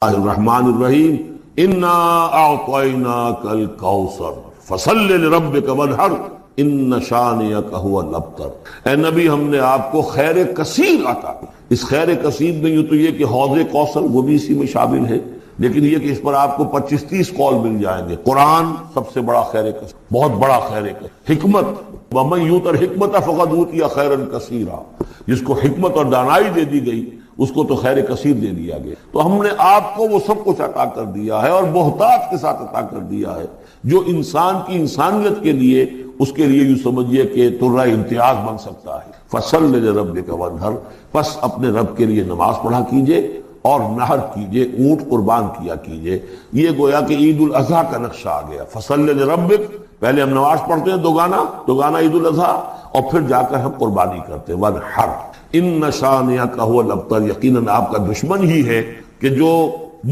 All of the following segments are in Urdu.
الرحمن الرحیم انا اعطیناک الکوثر فصل لربک وانحر ان شانئک هو الابتر۔ اے نبی ہم نے آپ کو خیر کثیر عطا کی۔ اس خیر کثیر میں یوں تو یہ کہ حوض کوثر وہ بھی اسی میں شامل ہے، لیکن یہ کہ اس پر آپ کو 25-30 قول مل جائیں گے۔ قرآن سب سے بڑا خیر کثیر، بہت بڑا خیر کثیر۔ حکمت، ومن یؤت الحکمۃ فقد اوتی خیرا کثیرا، جس کو حکمت اور دانائی دے دی گئی اس کو تو خیر کثیر دے دیا گیا۔ تو ہم نے آپ کو وہ سب کچھ عطا کر دیا ہے، اور بہتات کے ساتھ عطا کر دیا ہے، جو انسان کی انسانیت کے لیے، اس کے لیے یوں سمجھیے کہ ترہ امتیاز بن سکتا ہے۔ فصل لربک وانحر، پس اپنے رب کے لیے نماز پڑھا کیجئے اور نحر کیجئے، اونٹ قربان کیا کیجئے۔ یہ گویا کہ عید الاضحیٰ کا نقشہ آ گیا۔ فصل لربک، پہلے ہم نماز پڑھتے ہیں دوگانہ عید الاضحیٰ، اور پھر جا کر ہم قربانی کرتے ہیں۔ وانحر ان شانئک هو الابتر، یقیناً آپ کا دشمن ہی ہے کہ جو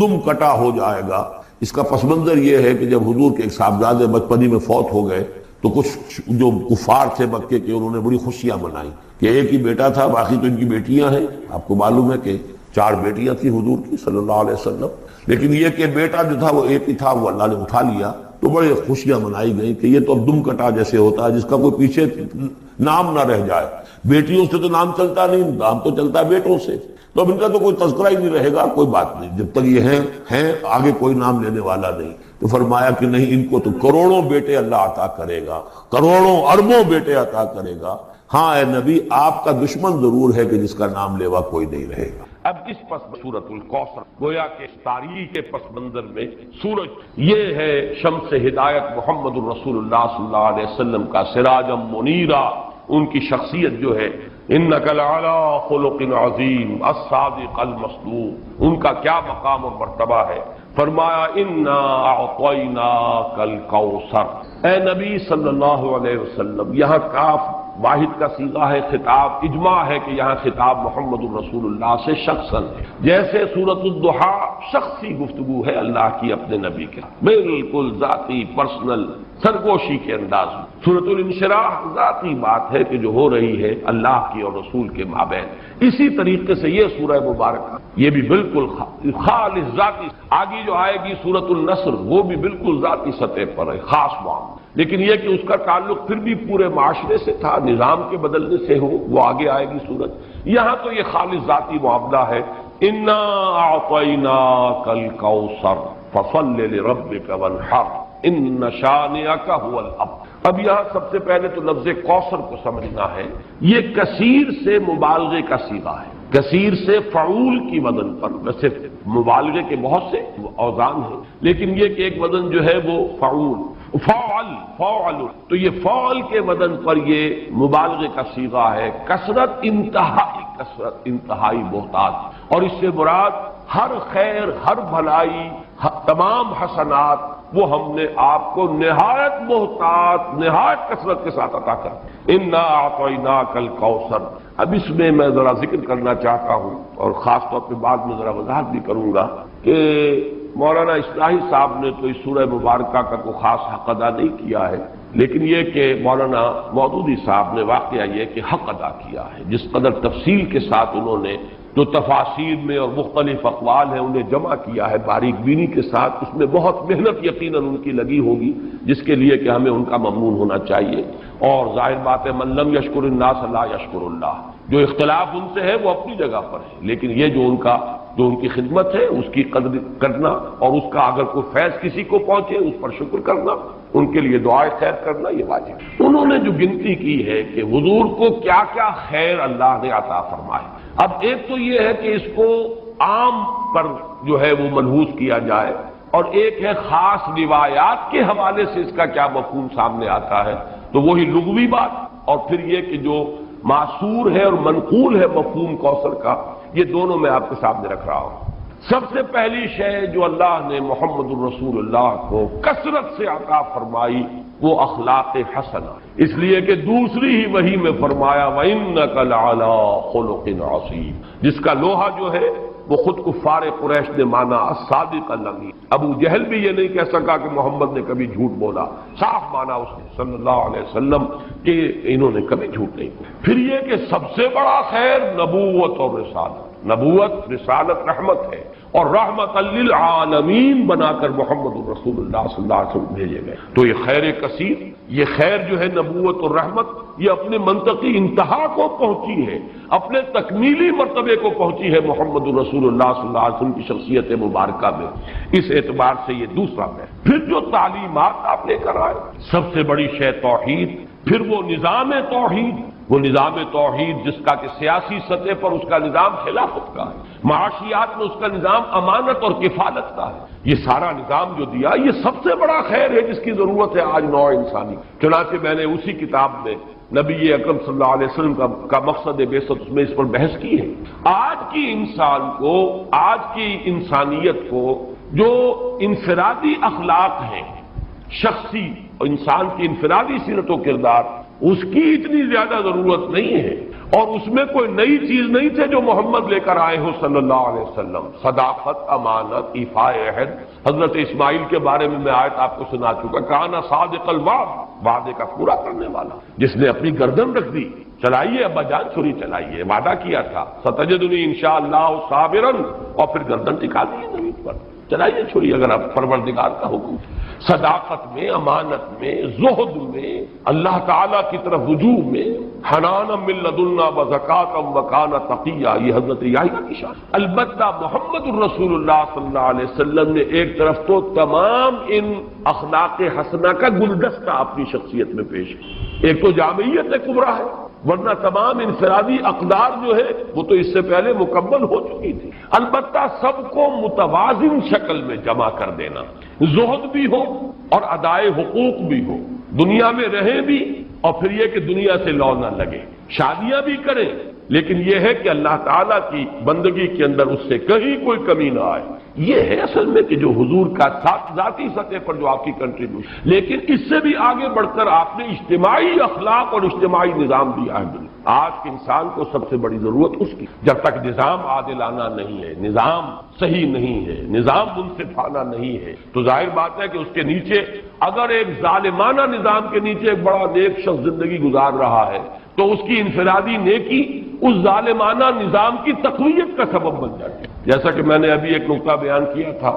دم کٹا ہو جائے گا۔ اس کا پس منظر یہ ہے کہ جب حضور کے ایک صاحبزادے بچپنی میں فوت ہو گئے تو کچھ جو کفار تھے مکے کے، انہوں نے بڑی خوشیاں منائی کہ ایک ہی بیٹا تھا، باقی تو ان کی بیٹیاں ہیں۔ آپ کو معلوم ہے کہ 4 بیٹیاں تھیں حضور کی صلی اللہ علیہ وسلم، لیکن یہ کہ بیٹا جو تھا وہ ایک ہی تھا، وہ اللہ نے اٹھا لیا۔ تو بڑے خوشیاں منائی گئی کہ یہ تو اب دم کٹا جیسے ہوتا ہے، جس کا کوئی پیچھے نام نہ رہ جائے۔ بیٹیوں سے تو نام چلتا نہیں، نام تو چلتا ہے بیٹوں سے، تو اب ان کا تو کوئی تذکرہ ہی نہیں رہے گا۔ کوئی بات نہیں، جب تک یہ ہیں آگے کوئی نام لینے والا نہیں۔ تو فرمایا کہ نہیں، ان کو تو کروڑوں بیٹے اللہ عطا کرے گا، کروڑوں اربوں بیٹے عطا کرے گا۔ ہاں اے نبی، آپ کا دشمن ضرور ہے کہ جس کا نام لیوا کوئی نہیں رہے گا۔ اب اس پس سورۃ الکوثر، گویا کہ تاریخ کے پس منظر میں سورج یہ ہے شمس ہدایت محمد الرسول اللہ صلی اللہ علیہ وسلم کا سراجا منیرا۔ ان کی شخصیت جو ہے انک لعلی خلق عظیم الصادق المصدوق، ان کا کیا مقام اور مرتبہ ہے۔ فرمایا انا اعطیناک الکوثر۔ اے نبی صلی اللہ علیہ وسلم، یہاں کاف واحد کا صیغہ ہے، خطاب اجماع ہے کہ یہاں خطاب محمد الرسول اللہ سے شخصاً ہے، جیسے سورۃ الضحیٰ شخصی گفتگو ہے اللہ کی اپنے نبی کے، بالکل ذاتی پرسنل سرگوشی کے انداز میں۔ سورۃ الانشراح ذاتی بات ہے کہ جو ہو رہی ہے اللہ کی اور رسول کے مابین۔ اسی طریقے سے یہ سورہ مبارکہ یہ بھی بالکل خالص ذاتی، آگے جو آئے گی سورۃ النصر وہ بھی بالکل ذاتی سطح پر ہے، خاص معاملہ، لیکن یہ کہ اس کا تعلق پھر بھی پورے معاشرے سے تھا، نظام کے بدلنے سے ہو، وہ آگے آئے گی سورت۔ یہاں تو یہ خالص ذاتی معاملہ ہے۔ انا اعطیناک الکوثر فصل لربک وانحر ان شانئک هو الابتر۔ اب یہاں سب سے پہلے تو لفظ کوثر کو سمجھنا ہے، یہ کثیر سے مبالغے کا صیغہ ہے، کثیر سے فعول کی وزن پر۔ ویسے مبالغے کے بہت سے اوزان ہیں، لیکن یہ کہ ایک وزن جو ہے وہ فعول، فعل، تو یہ فعل کے وزن پر یہ مبالغے کا صیغہ ہے۔ کثرت، انتہائی کثرت، انتہائی بہتات، اور اس سے مراد ہر خیر، ہر بھلائی، تمام حسنات وہ ہم نے آپ کو نہایت محتاط، نہایت کثرت کے ساتھ عطا کر۔ انا اعطیناک الکوثر۔ اب اس میں میں ذرا ذکر کرنا چاہتا ہوں، اور خاص طور پہ بعد میں ذرا وضاحت بھی کروں گا کہ مولانا اصلاحی صاحب نے تو اس سورہ مبارکہ کا کوئی خاص حق ادا نہیں کیا ہے، لیکن یہ کہ مولانا مودودی صاحب نے واقعہ یہ کہ حق ادا کیا ہے، جس قدر تفصیل کے ساتھ انہوں نے جو تفاسیر میں اور مختلف اقوال ہیں انہیں جمع کیا ہے باریک بینی کے ساتھ، اس میں بہت محنت یقیناً ان کی لگی ہوگی، جس کے لیے کہ ہمیں ان کا ممنون ہونا چاہیے۔ اور ظاہر بات ہے من لم یشکر الناس لا یشکر اللہ، جو اختلاف ان سے ہے وہ اپنی جگہ پر ہے، لیکن یہ جو ان کی خدمت ہے اس کی قدر کرنا، اور اس کا اگر کوئی فیض کسی کو پہنچے اس پر شکر کرنا، ان کے لیے دعائے خیر کرنا، یہ واجب ہے۔ انہوں نے جو گنتی کی ہے کہ حضور کو کیا کیا خیر اللہ نے عطا فرمائے۔ اب ایک تو یہ ہے کہ اس کو عام پر جو ہے وہ ملحوظ کیا جائے، اور ایک ہے خاص روایات کے حوالے سے اس کا کیا مفہوم سامنے آتا ہے، تو وہی لغوی بات، اور پھر یہ کہ جو معصور ہے اور منقول ہے مفہوم کوثر کا، یہ دونوں میں آپ کے سامنے رکھ رہا ہوں۔ سب سے پہلی شے جو اللہ نے محمد الرسول اللہ کو کثرت سے عطا فرمائی وہ اخلاق حسنہ، اس لیے کہ دوسری ہی وحی میں فرمایا وَإِنَّكَ لَعَلَىٰ خُلُقٍ عَظِيمٍ، جس کا لوہا جو ہے وہ خود کفار قریش نے مانا الصادق الامین۔ ابو جہل بھی یہ نہیں کہہ سکا کہ محمد نے کبھی جھوٹ بولا، صاف مانا اس نے صلی اللہ علیہ وسلم کہ انہوں نے کبھی جھوٹ نہیں بولا۔ پھر یہ کہ سب سے بڑا خیر نبوت اور رسالت، نبوت رسالت رحمت ہے، اور رحمت للعالمین بنا کر محمد الرسول اللہ صلی اللہ علیہ وسلم بھیجے گئے۔ تو یہ خیر کثیر، یہ خیر جو ہے نبوت اور رحمت، یہ اپنے منطقی انتہا کو پہنچی ہے، اپنے تکمیلی مرتبے کو پہنچی ہے محمد الرسول اللہ صلی اللہ علیہ وسلم کی شخصیت مبارکہ میں۔ اس اعتبار سے یہ دوسرا ہے۔ پھر جو تعلیمات آپ لے کر آئے، سب سے بڑی شے توحید، پھر وہ نظام توحید، وہ نظام توحید جس کا کہ سیاسی سطح پر اس کا نظام خلافت کا ہے، معاشیات میں اس کا نظام امانت اور کفالت کا ہے، یہ سارا نظام جو دیا، یہ سب سے بڑا خیر ہے جس کی ضرورت ہے آج نوع انسانی۔ چنانچہ میں نے اسی کتاب میں نبی اکرم صلی اللہ علیہ وسلم کا مقصد بعثت، اس میں اس پر بحث کی ہے۔ آج کی انسان کو، آج کی انسانیت کو جو انفرادی اخلاق ہیں، شخصی انسان کی انفرادی سیرت و کردار، اس کی اتنی زیادہ ضرورت نہیں ہے، اور اس میں کوئی نئی چیز نہیں تھے جو محمد لے کر آئے ہو صلی اللہ علیہ وسلم۔ صداقت، امانت، ایفاء عہد۔ حضرت اسماعیل کے بارے میں آیت آپ کو سنا چکا، کانا صادق الوعد، وعدے کا پورا کرنے والا، جس نے اپنی گردن رکھ دی، چلائیے ابا جان چھری چلائیے، وعدہ کیا تھا ستجدنی انشاءاللہ صابرا، اور پھر گردن ٹکا دی زمین پر، چلائیے چھری اگر آپ پروردگار کا حکم۔ صداقت میں، امانت میں، زہد میں، اللہ تعالیٰ کی طرف رجوع میں، حنانا من لدنا وزکاۃ وکان تقیہ، یہ حضرت یحییٰ کی شان۔ البتہ محمد الرسول اللہ صلی اللہ علیہ وسلم نے ایک طرف تو تمام ان اخلاق حسنہ کا گلدستہ اپنی شخصیت میں پیش کیا، ایک تو جامعیت کبریٰ ہے، ورنہ تمام انفرادی اقدار جو ہے وہ تو اس سے پہلے مکمل ہو چکی تھی، البتہ سب کو متوازن شکل میں جمع کر دینا، زہد بھی ہو اور ادائے حقوق بھی ہو، دنیا میں رہیں بھی اور پھر یہ کہ دنیا سے لو نہ لگے، شادیاں بھی کریں لیکن یہ ہے کہ اللہ تعالیٰ کی بندگی کے اندر اس سے کہیں کوئی کمی نہ آئے۔ یہ ہے اصل میں کہ جو حضور کا ذاتی سطح پر جو آپ کی کنٹریبیوشن، لیکن اس سے بھی آگے بڑھ کر آپ نے اجتماعی اخلاق اور اجتماعی نظام دیا ہے۔ آج کے انسان کو سب سے بڑی ضرورت اس کی، جب تک نظام عادلانہ نہیں ہے، نظام صحیح نہیں ہے، نظام منصفانہ نہیں ہے، تو ظاہر بات ہے کہ اس کے نیچے اگر ایک ظالمانہ نظام کے نیچے ایک بڑا نیک شخص زندگی گزار رہا ہے تو اس کی انفرادی نیکی اس ظالمانہ نظام کی تقویت کا سبب بن جاتی ہے۔ جیسا کہ میں نے ابھی ایک نقطہ بیان کیا تھا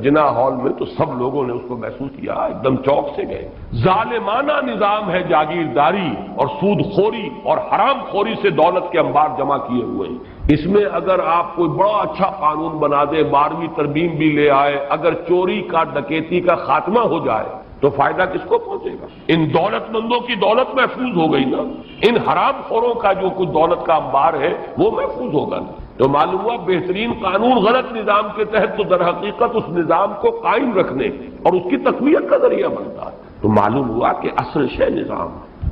جنا ہال میں، تو سب لوگوں نے اس کو محسوس کیا، ایک دم چوک سے گئے۔ ظالمانہ نظام ہے، جاگیرداری اور سود خوری اور حرام خوری سے دولت کے انبار جمع کیے ہوئے ہیں۔ اس میں اگر آپ کوئی بڑا اچھا قانون بنا دے، 12ویں ترمیم بھی لے آئے، اگر چوری کا، ڈکیتی کا خاتمہ ہو جائے تو فائدہ کس کو پہنچے گا؟ ان دولت مندوں کی دولت محفوظ ہو گئی نا، ان حرام خوروں کا جو کچھ دولت کا انبار ہے وہ محفوظ ہوگا نا۔ تو معلوم ہوا بہترین قانون غلط نظام کے تحت تو در حقیقت اس نظام کو قائم رکھنے اور اس کی تقویت کا ذریعہ بنتا ہے۔ تو معلوم ہوا کہ اصل شے نظام،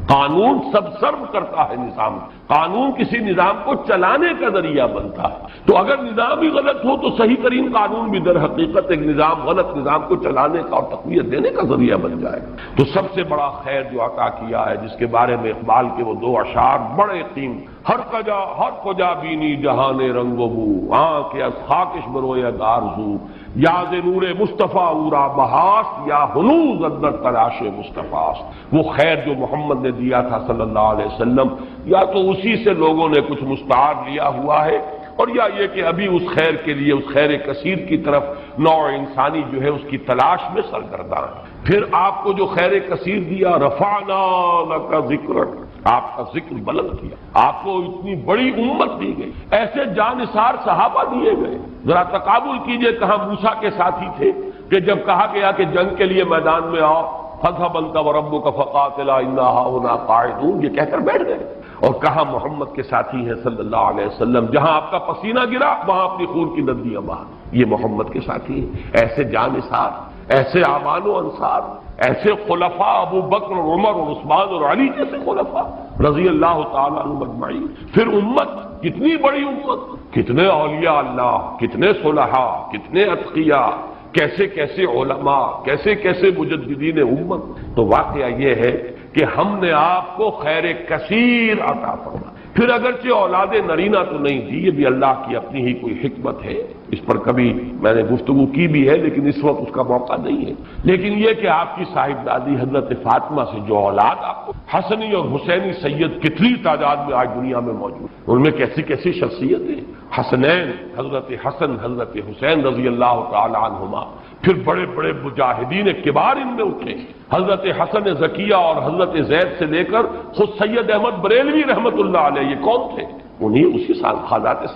قانون سب سرو کرتا ہے نظام، قانون کسی نظام کو چلانے کا ذریعہ بنتا ہے۔ تو اگر نظام ہی غلط ہو تو صحیح ترین قانون بھی در حقیقت ایک نظام، غلط نظام کو چلانے کا اور تقویت دینے کا ذریعہ بن جائے گا۔ تو سب سے بڑا خیر جو عطا کیا ہے، جس کے بارے میں اقبال کے وہ 2 اشعار بڑے قیم، ہر کجا بینی جہان رنگ و بو، آنکھ از خاکش برویا دارزو، یا ز نور مصطفیٰ اورا بہاس، یا ہنوز اندر تلاش مصطفیٰ۔ وہ خیر جو محمد نے دیا تھا صلی اللہ علیہ وسلم، یا تو اسی سے لوگوں نے کچھ مستعار لیا ہوا ہے، اور یا یہ کہ ابھی اس خیر کے لیے، اس خیر کثیر کی طرف نوع انسانی جو ہے اس کی تلاش میں سرگرداں ہے۔ پھر آپ کو جو خیر کثیر دیا، رفعنا لک ذکرک، آپ کا ذکر بلند کیا، آپ کو اتنی بڑی امت دی گئی، ایسے جانثار صحابہ دیے گئے۔ ذرا تقابل کیجئے، کہاں موسیٰ کے ساتھی تھے کہ جب کہا گیا کہ جنگ کے لیے میدان میں آؤ، فاذهب انت وربك فقاتلا انا هاهنا قاعدون، یہ کہہ کر بیٹھ گئے۔ اور کہاں محمد کے ساتھی ہیں صلی اللہ علیہ وسلم، جہاں آپ کا پسینہ گرا وہاں اپنی خون کی ندیاں بہا، یہ محمد کے ساتھی ہیں۔ ایسے جانثار، ایسے اعوان و انصار، ایسے خلفاء، ابو بکر اور عمر اور عثمان اور علی جیسے خلفاء رضی اللہ تعالیٰ عنہم اجمعین۔ پھر امت، کتنی بڑی امت، کتنے اولیاء اللہ، کتنے صلحاء، کتنے اتقیاء، کیسے کیسے علماء، کیسے کیسے مجددین امت۔ تو واقعہ یہ ہے کہ ہم نے آپ کو خیر کثیر عطا فرمایا۔ پھر اگرچہ اولاد نرینہ تو نہیں تھی، یہ بھی اللہ کی اپنی ہی کوئی حکمت ہے، اس پر کبھی میں نے گفتگو کی بھی ہے لیکن اس وقت اس کا موقع نہیں ہے، لیکن یہ کہ آپ کی صاحبزادی حضرت فاطمہ سے جو اولاد آپ کو حسنی اور حسینی سید کتنی تعداد میں آج دنیا میں موجود، ان میں کیسی کیسی شخصیتیں، حسنین حضرت حسن حضرت حسین رضی اللہ تعالی عنہما، پھر بڑے بڑے مجاہدین کبار ان میں اٹھے، حضرت حسن زکیہ اور حضرت زید سے لے کر خود سید احمد بریلوی رحمت اللہ علیہ، یہ کون تھے؟ انہیں اسی خاندان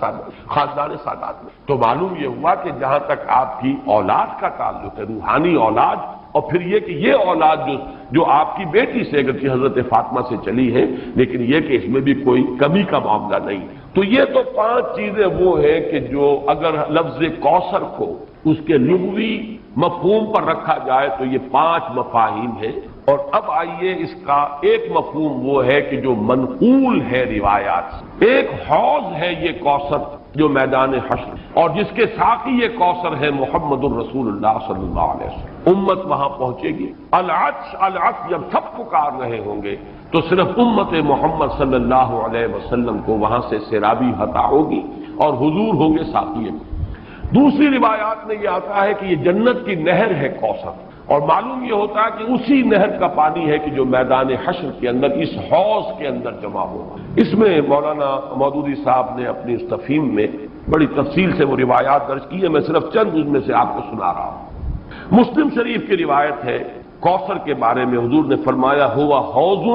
سادات میں۔ تو معلوم یہ ہوا کہ جہاں تک آپ کی اولاد کا تعلق ہے، روحانی اولاد، اور پھر یہ کہ یہ اولاد جو آپ کی بیٹی سے اگرچہ حضرت فاطمہ سے چلی ہے، لیکن یہ کہ اس میں بھی کوئی کمی کا معاملہ نہیں۔ تو یہ تو 5 چیزیں وہ ہیں کہ جو اگر لفظ کوثر کو اس کے لغوی مفہوم پر رکھا جائے تو یہ 5 مفاہیم ہیں۔ اور اب آئیے اس کا ایک مفہوم وہ ہے کہ جو منقول ہے روایات سے، ایک حوض ہے یہ کوثر جو میدان حشر، اور جس کے ساقی یہ کوثر ہے محمد الرسول اللہ صلی اللہ علیہ وسلم۔ امت وہاں پہنچے گی، العطش العطش جب سب پکار رہے ہوں گے تو صرف امت محمد صلی اللہ علیہ وسلم کو وہاں سے سیرابی عطا ہوگی اور حضور ہوں گے ساقی۔ دوسری روایات میں یہ آتا ہے کہ یہ جنت کی نہر ہے کوثر، اور معلوم یہ ہوتا ہے کہ اسی نہر کا پانی ہے کہ جو میدان حشر کے اندر اس حوض کے اندر جمع ہوگا۔ اس میں مولانا مودودی صاحب نے اپنی اس تفہیم میں بڑی تفصیل سے وہ روایات درج کی ہے، میں صرف چند ان میں سے آپ کو سنا رہا ہوں۔ مسلم شریف کی روایت ہے کوثر کے بارے میں، حضور نے فرمایا ہوا حوض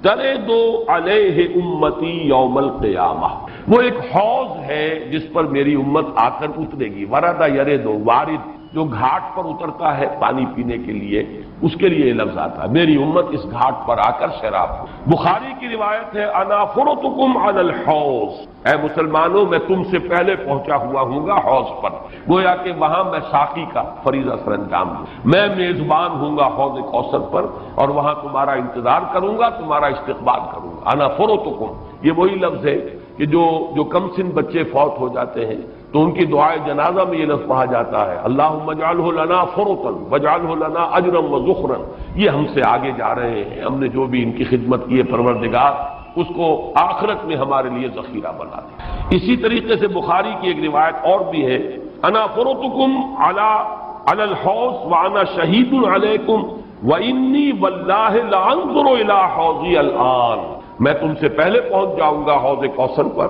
ترد علیہ امتی یوم القیامہ، وہ ایک حوض ہے جس پر میری امت آ کر اترے گی۔ ورد یرد، وارد جو گھاٹ پر اترتا ہے پانی پینے کے لیے، اس کے لیے یہ لفظ آتا ہے، میری امت اس گھاٹ پر آ کر شراب۔ بخاری کی روایت ہے انا فرطکم علی الحوض، اے مسلمانوں میں تم سے پہلے پہنچا ہوا ہوں گا حوض پر، گویا کہ وہاں میں ساقی کا فریضہ سر انجام دوں، میں میزبان ہوں گا حوض کوثر پر، اور وہاں تمہارا انتظار کروں گا، تمہارا استقبال کروں گا۔ انا فرطکم، یہ وہی لفظ ہے کہ جو کم سن بچے فوت ہو جاتے ہیں تو ان کی دعائے جنازہ میں یہ لفظ پڑھا جاتا ہے اللہم اجعلہ لنا فرطا واجعلہ لنا اجرا وذخرا، یہ ہم سے آگے جا رہے ہیں، ہم نے جو بھی ان کی خدمت کی ہے پروردگار اس کو آخرت میں ہمارے لیے ذخیرہ بنا دے۔ اسی طریقے سے بخاری کی ایک روایت اور بھی ہے انا فرطکم علی الحوض وانا شہید علیکم وانی واللہ لانظر الی حوضی الان، میں تم سے پہلے پہنچ جاؤں گا حوض کوثر پر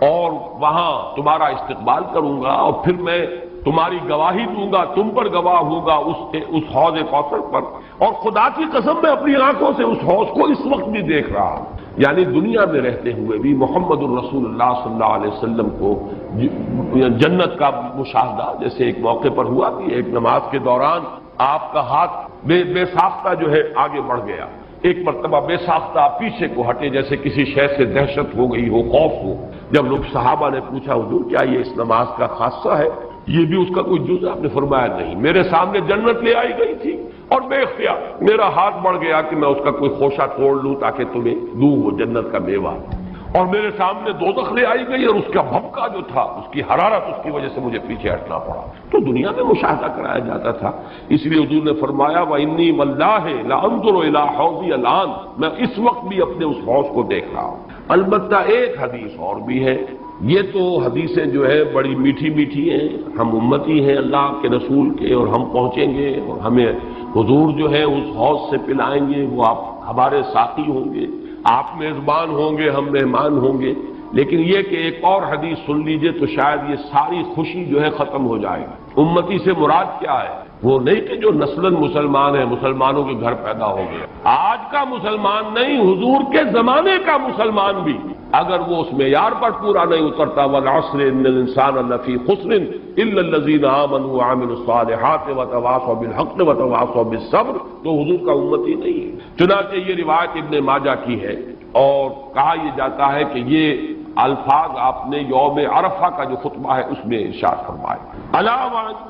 اور وہاں تمہارا استقبال کروں گا، اور پھر میں تمہاری گواہی دوں گا، تم پر گواہ ہوگا اس حوض کوثر پر، اور خدا کی قسم میں اپنی آنکھوں سے اس حوض کو اس وقت بھی دیکھ رہا ہوں۔ یعنی دنیا میں رہتے ہوئے بھی محمد الرسول اللہ صلی اللہ علیہ وسلم کو جنت کا مشاہدہ، جیسے ایک موقع پر ہوا کہ ایک نماز کے دوران آپ کا ہاتھ بے ساختہ جو ہے آگے بڑھ گیا، ایک مرتبہ بے ساختہ پیچھے کو ہٹے جیسے کسی شے سے دہشت ہو گئی ہو، خوف ہو۔ جب لوگ صحابہ نے پوچھا حضور کیا یہ اس نماز کا خاصہ ہے، یہ بھی اس کا کوئی جز؟ آپ نے فرمایا نہیں، میرے سامنے جنت لے آئی گئی تھی اور بے اختیار میرا ہاتھ بڑھ گیا کہ میں اس کا کوئی خوشہ توڑ لوں تاکہ تمہیں دوں وہ جنت کا میوہ، اور میرے سامنے دوزخ لے آئی گئی اور اس کا بھبکا جو تھا، اس کی حرارت، اس کی وجہ سے مجھے پیچھے ہٹنا پڑا۔ تو دنیا میں مشاہدہ کرایا جاتا تھا، اس لیے حضور نے فرمایا وَإِنِّي وَاللَّهِ لَأَنظُرُ إِلَىٰ حَوْضِي الْآنَ، میں اس وقت بھی اپنے اس حوض کو دیکھ رہا ہوں۔ البتہ ایک حدیث اور بھی ہے، یہ تو حدیثیں جو ہے بڑی میٹھی میٹھی ہیں، ہم امتی ہیں اللہ کے رسول کے اور ہم پہنچیں گے اور ہمیں حضور جو ہے اس حوض سے پلائیں گے، وہ آپ ہمارے ساقی ہوں گے، آپ میزبان ہوں گے، ہم مہمان ہوں گے۔ لیکن یہ کہ ایک اور حدیث سن لیجئے تو شاید یہ ساری خوشی جو ہے ختم ہو جائے گی۔ امتی سے مراد کیا ہے؟ وہ نہیں کہ جو نسلاً مسلمان ہیں، مسلمانوں کے گھر پیدا ہو گیا، آج کا مسلمان نہیں، حضور کے زمانے کا مسلمان بھی اگر وہ اس معیار پر پورا نہیں اترتا والعصر ان الانسان لفی خسر الا الذین آمنوا وعملوا الصالحات وتواصوا بالحق وتواصوا بالصبر، تو حضور کا امتی نہیں ہے۔ چنانچہ یہ روایت ابن ماجہ کی ہے، اور کہا یہ جاتا ہے کہ یہ الفاظ آپ نے یوم عرفہ کا جو خطبہ ہے اس میں ارشاد فرمائے الا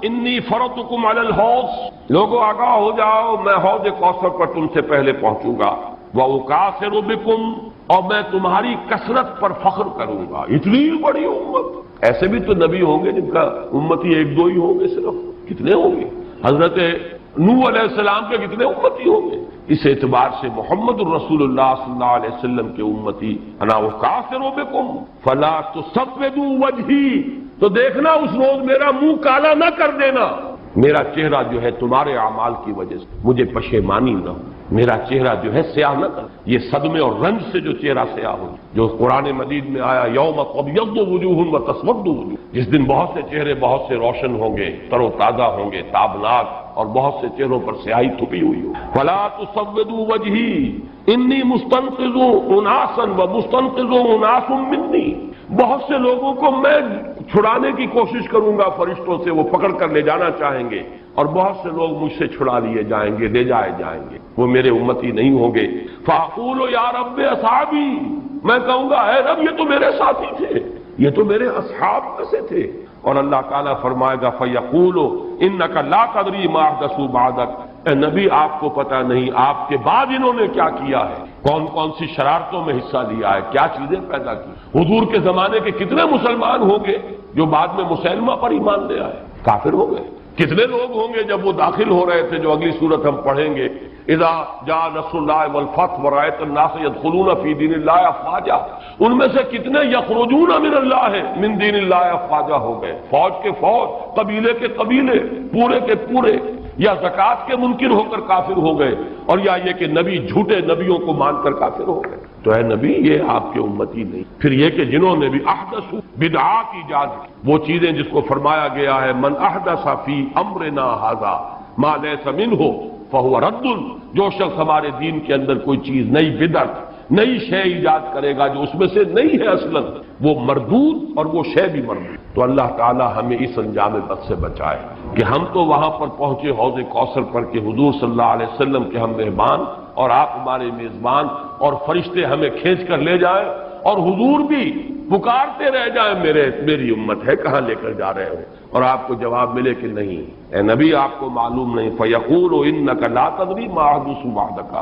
انی فرطکم علی الحوض، لوگوں آگاہ ہو جاؤ میں حوض کوثر پر تم سے پہلے پہنچوں گا، وَأُكَاثِرُ بِكُمْ، اور میں تمہاری کثرت پر فخر کروں گا۔ اتنی بڑی امت، ایسے بھی تو نبی ہوں گے جن کا امتی 1-2 ہی ہوں گے، صرف کتنے ہوں گے؟ حضرت نوح علیہ السلام کے کتنے امتی ہوں گے؟ اس اعتبار سے محمد الرسول اللہ صلی اللہ علیہ وسلم کے امتی انا وکافر بکم فلا تسودوا وجہی، تو دیکھنا اس روز میرا منہ کالا نہ کر دینا، میرا چہرہ جو ہے تمہارے اعمال کی وجہ سے مجھے پشیمانی نہ ہو، میرا چہرہ جو ہے سیاہ نہ کر، یہ صدمے اور رنج سے جو چہرہ سیاہ ہو، جو قرآن مجید میں آیا یوم تبیض وجوہ وتسود وجوہ، جس دن بہت سے چہرے بہت سے روشن ہوں گے، تر و تازہ ہوں گے، تابناک، اور بہت سے چہروں پر سیاہی تھپی ہوئی ہو۔ فلا تسودوا وجہی انی مستنقذ اناسا ومستنقذ اناس منی، بہت سے لوگوں کو میں چھڑانے کی کوشش کروں گا فرشتوں سے، وہ پکڑ کر لے جانا چاہیں گے، اور بہت سے لوگ مجھ سے چھڑا لیے جائیں گے، لے جائے جائیں گے، وہ میرے امتی نہیں ہوں گے۔ فاقول یا رب اصحابی، میں کہوں گا اے رب یہ تو میرے ساتھی تھے، یہ تو میرے اصحاب میں سے تھے، اور اللہ تعالیٰ فرمائے گا فیقول انک لا تدری ما احدثوا بعدک، اے نبی آپ کو پتہ نہیں آپ کے بعد انہوں نے کیا کیا ہے، کون کون سی شرارتوں میں حصہ لیا ہے، کیا چیزیں پیدا کی۔ حضور کے زمانے کے کتنے مسلمان ہوں گے جو بعد میں مسلمہ پر ایمان لے آئے، کافر ہو گئے، کتنے لوگ ہوں گے جب وہ داخل ہو رہے تھے، جو اگلی صورت ہم پڑھیں گے، اذا جاء نصر اللہ والفتح ورأیت الناس يدخلون فی دین اللہ افواجا، ان میں سے کتنے یخرجون من اللہ من دین اللہ افواجا ہو گئے، فوج کے فوج، قبیلے کے قبیلے، پورے کے پورے، یا زکوٰۃ کے منکر ہو کر کافر ہو گئے، اور یا یہ کہ نبی جھوٹے نبیوں کو مان کر کافر ہو گئے۔ تو اے نبی یہ آپ کے امتی نہیں۔ پھر یہ کہ جنہوں نے بھی احدثوا بدعات ایجاد کی، وہ چیزیں جس کو فرمایا گیا ہے من احدث فی امرنا ھذا ما لیس منہ فہو رد، جو شخص ہمارے دین کے اندر کوئی چیز نئی بدعت، نئی شے ایجاد کرے گا جو اس میں سے نہیں ہے اصلاً، وہ مردود، اور وہ شے بھی مردود۔ تو اللہ تعالی ہمیں اس انجام بد سے بچائے کہ ہم تو وہاں پر پہنچے حوض کوثر پر کہ حضور صلی اللہ علیہ وسلم کے ہم مہمان اور آپ ہمارے میزبان، اور فرشتے ہمیں کھینچ کر لے جائیں، اور حضور بھی پکارتے رہ جائیں میری امت ہے کہاں لے کر جا رہے ہو، اور آپ کو جواب ملے کہ نہیں اے نبی آپ کو معلوم نہیں، فیقول انک لا تدری ما احدثوا بعدک،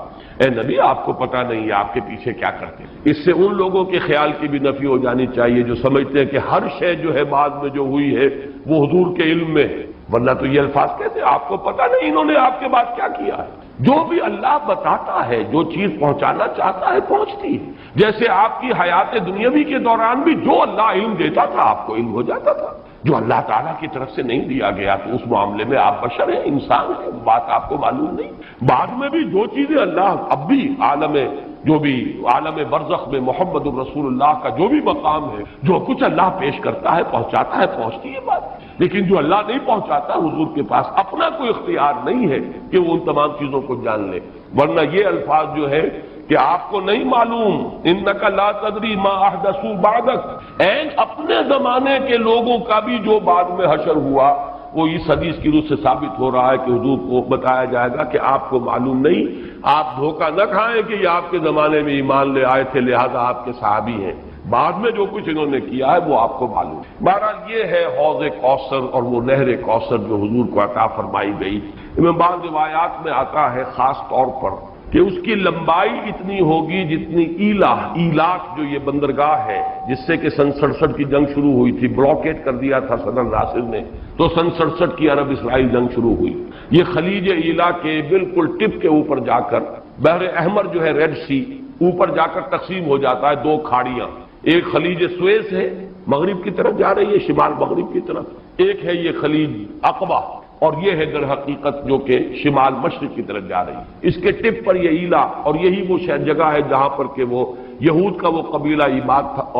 اے نبی آپ کو پتہ نہیں آپ کے پیچھے کیا کرتے۔ اس سے ان لوگوں کے خیال کی بھی نفی ہو جانی چاہیے جو سمجھتے ہیں کہ ہر شے جو ہے بعد میں جو ہوئی ہے وہ حضور کے علم میں ہے، ورنہ تو یہ الفاظ کہتے ہیں آپ کو پتہ نہیں انہوں نے آپ کے بعد کیا کیا ہے۔ جو بھی اللہ بتاتا ہے، جو چیز پہنچانا چاہتا ہے پہنچتی ہے، جیسے آپ کی حیات دنیاوی کے دوران بھی جو اللہ علم دیتا تھا آپ کو علم ہو جاتا تھا، جو اللہ تعالیٰ کی طرف سے نہیں دیا گیا تو اس معاملے میں آپ بشر ہیں، انسان ہیں، بات آپ کو معلوم نہیں۔ بعد میں بھی جو چیزیں اللہ اب بھی عالم برزخ میں محمد الرسول اللہ کا جو بھی مقام ہے، جو کچھ اللہ پیش کرتا ہے پہنچاتا ہے، پہنچتی ہے بات، لیکن جو اللہ نہیں پہنچاتا حضور کے پاس اپنا کوئی اختیار نہیں ہے کہ وہ ان تمام چیزوں کو جان لے، ورنہ یہ الفاظ جو ہے کہ آپ کو نہیں معلوم انک لا تدری ما احدثوا بعدک، اپنے زمانے کے لوگوں کا بھی جو بعد میں حشر ہوا وہ اس حدیث کی روح سے ثابت ہو رہا ہے کہ حضور کو بتایا جائے گا کہ آپ کو معلوم نہیں، آپ دھوکہ نہ کھائیں کہ یہ آپ کے زمانے میں ایمان لے آئے تھے لہذا آپ کے صحابی ہیں، بعد میں جو کچھ انہوں نے کیا ہے وہ آپ کو معلوم ہے۔ بہرحال یہ ہے حوض کوثر اور وہ نہر کوثر جو حضور کو عطا فرمائی گئی۔ میں بعض روایات میں آتا ہے خاص طور پر کہ اس کی لمبائی اتنی ہوگی جتنی ایلاف جو یہ بندرگاہ ہے، جس سے کہ سن 67 کی جنگ شروع ہوئی تھی، بلاکیٹ کر دیا تھا صدر ناصر نے، تو سن 67 کی عرب اسرائیل جنگ شروع ہوئی۔ یہ خلیج ایلا کے بالکل ٹپ کے اوپر جا کر بحر احمر جو ہے ریڈ سی اوپر جا کر تقسیم ہو جاتا ہے دو کھاڑیاں، ایک خلیج سویس ہے مغرب کی طرف جا رہی ہے، شمال مغرب کی طرف، ایک ہے یہ خلیج عقبہ، اور یہ ہے در حقیقت جو کہ شمال مشرق کی طرف جا رہی ہے۔ اس کے ٹپ پر یہ ایلا، اور یہی وہ جگہ ہے جہاں پر کہ وہ یہود کا وہ قبیلہ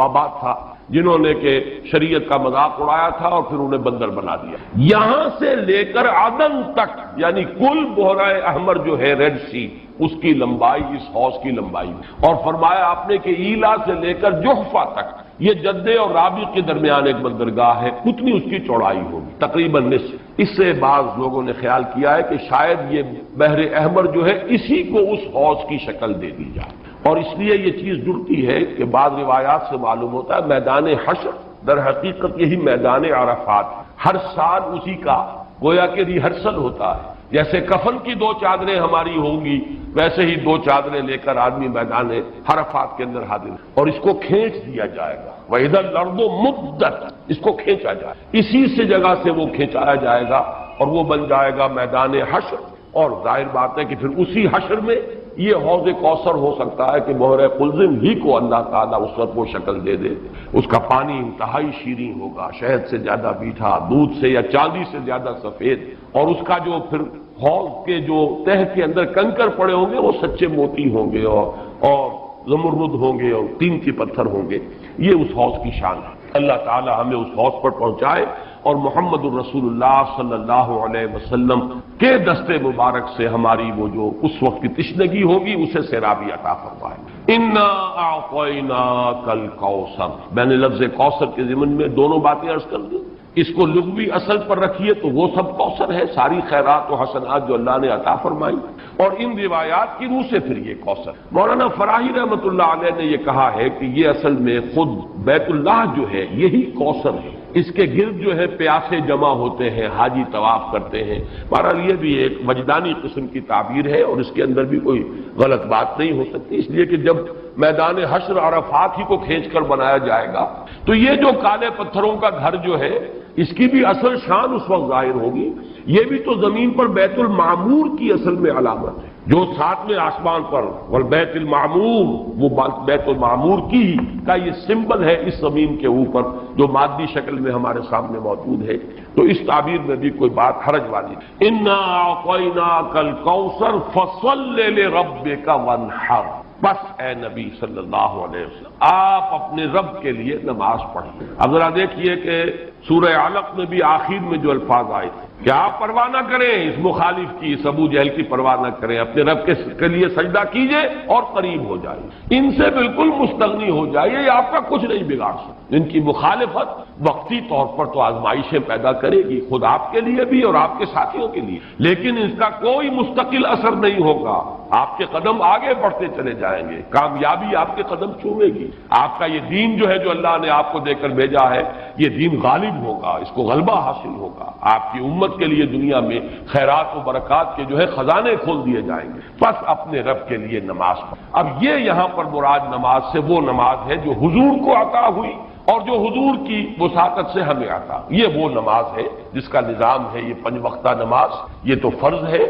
آباد تھا جنہوں نے کہ شریعت کا مذاق اڑایا تھا اور پھر انہیں بندر بنا دیا۔ یہاں سے لے کر عدن تک یعنی کل بحیرہ احمر جو ہے ریڈ سی، اس کی لمبائی اس حوض کی لمبائی، اور فرمایا آپ نے کہ ایلا سے لے کر جحفہ تک یہ جدے اور رابی کے درمیان ایک بندرگاہ ہے، اتنی اس کی چوڑائی ہوگی تقریباً نصف۔ اس سے بعض لوگوں نے خیال کیا ہے کہ شاید یہ بحر احمر جو ہے اسی کو اس حوض کی شکل دے دی جائے، اور اس لیے یہ چیز جڑتی ہے کہ بعض روایات سے معلوم ہوتا ہے میدان حشر در حقیقت یہی میدان عرفات، ہر سال اسی کا گویا کہ ریہرسل ہوتا ہے، جیسے کفن کی دو چادریں ہماری ہوں گی ویسے ہی دو چادریں لے کر آدمی میدان عرفات کے اندر حاضر، اور اس کو کھینچ دیا جائے گا، وَإِذَا الْأَرْضُ مُدَّتْ، اس کو کھینچا جائے، اسی سے جگہ سے وہ کھینچایا جائے گا اور وہ بن جائے گا میدان حشر، اور ظاہر بات ہے کہ پھر اسی حشر میں یہ حوض کوثر ہو سکتا ہے کہ بحر قلزم ہی کو اللہ تعالیٰ اس وقت وہ شکل دے دے. اس کا پانی انتہائی شیریں ہوگا، شہد سے زیادہ میٹھا، دودھ سے یا چاندی سے زیادہ سفید، اور اس کا جو پھر حوض کے جو تہ کے اندر کنکر پڑے ہوں گے وہ سچے موتی ہوں گے اور زمرد ہوں گے اور قیمتی پتھر ہوں گے. یہ اس حوض کی شان ہے. اللہ تعالی ہمیں اس حوض پر پہنچائے اور محمد الرسول اللہ صلی اللہ علیہ وسلم کے دستے مبارک سے ہماری وہ جو اس وقت کی تشنگی ہوگی اسے سیرابی عطا فرمائے. انا اعطیناک الکوثر، میں نے لفظ کوثر کے ضمن میں دونوں باتیں عرض کر دی. اس کو لغوی اصل پر رکھیے تو وہ سب کوثر ہے، ساری خیرات و حسنات جو اللہ نے عطا فرمائی، اور ان روایات کی روح سے پھر یہ کوثر. مولانا فراہی رحمۃ اللہ علیہ نے یہ کہا ہے کہ یہ اصل میں خود بیت اللہ جو ہے یہی کوثر ہے. اس کے گرد جو ہے پیاسے جمع ہوتے ہیں، حاجی طواف کرتے ہیں. بہرحال یہ بھی ایک وجدانی قسم کی تعبیر ہے اور اس کے اندر بھی کوئی غلط بات نہیں ہو سکتی، اس لیے کہ جب میدان حشر عرفات ہی کو کھینچ کر بنایا جائے گا تو یہ جو کالے پتھروں کا گھر جو ہے اس کی بھی اصل شان اس وقت ظاہر ہوگی. یہ بھی تو زمین پر بیت المعمور کی اصل میں علامت ہے، جو ساتویں آسمان پر والبیت المعمور، وہ بیت المعمور کی کا یہ سمبل ہے اس زمین کے اوپر جو مادی شکل میں ہمارے سامنے موجود ہے. تو اس تعبیر میں بھی کوئی بات حرج والی نہیں. انا اعطیناک الکوثر فصل لربک وانحر، بس اے نبی صلی اللہ علیہ وسلم آپ اپنے رب کے لیے نماز پڑھیں. اب ذرا دیکھیے کہ سورہ علق میں بھی آخر میں جو الفاظ آئے تھے کہ آپ پرواہ نہ کریں اس مخالف کی، اس ابو جہل کی پرواہ نہ کریں، اپنے رب کے لیے سجدہ کیجئے اور قریب ہو جائیے، ان سے بالکل مستغنی ہو جائیے، یہ آپ کا کچھ نہیں بگاڑ سکتے. ان کی مخالفت وقتی طور پر تو آزمائشیں پیدا کرے گی، خود آپ کے لیے بھی اور آپ کے ساتھیوں کے لیے، لیکن اس کا کوئی مستقل اثر نہیں ہوگا. آپ کے قدم آگے بڑھتے چلے جائیں گے، کامیابی آپ کے قدم چومے گی. آپ کا یہ دین جو ہے جو اللہ نے آپ کو دے کر بھیجا ہے یہ دین غالب ہوگا، اس کو غلبہ حاصل ہوگا. آپ کی امت کے لیے دنیا میں خیرات و برکات کے جو ہے خزانے کھول دیے جائیں گے. بس اپنے رب کے لیے نماز پڑھ. اب یہ یہاں پر مراد نماز سے وہ نماز ہے جو حضور کو عطا ہوئی اور جو حضور کی وساطت سے ہمیں عطا. یہ وہ نماز ہے جس کا نظام ہے یہ 5 وقتہ نماز، یہ تو فرض ہے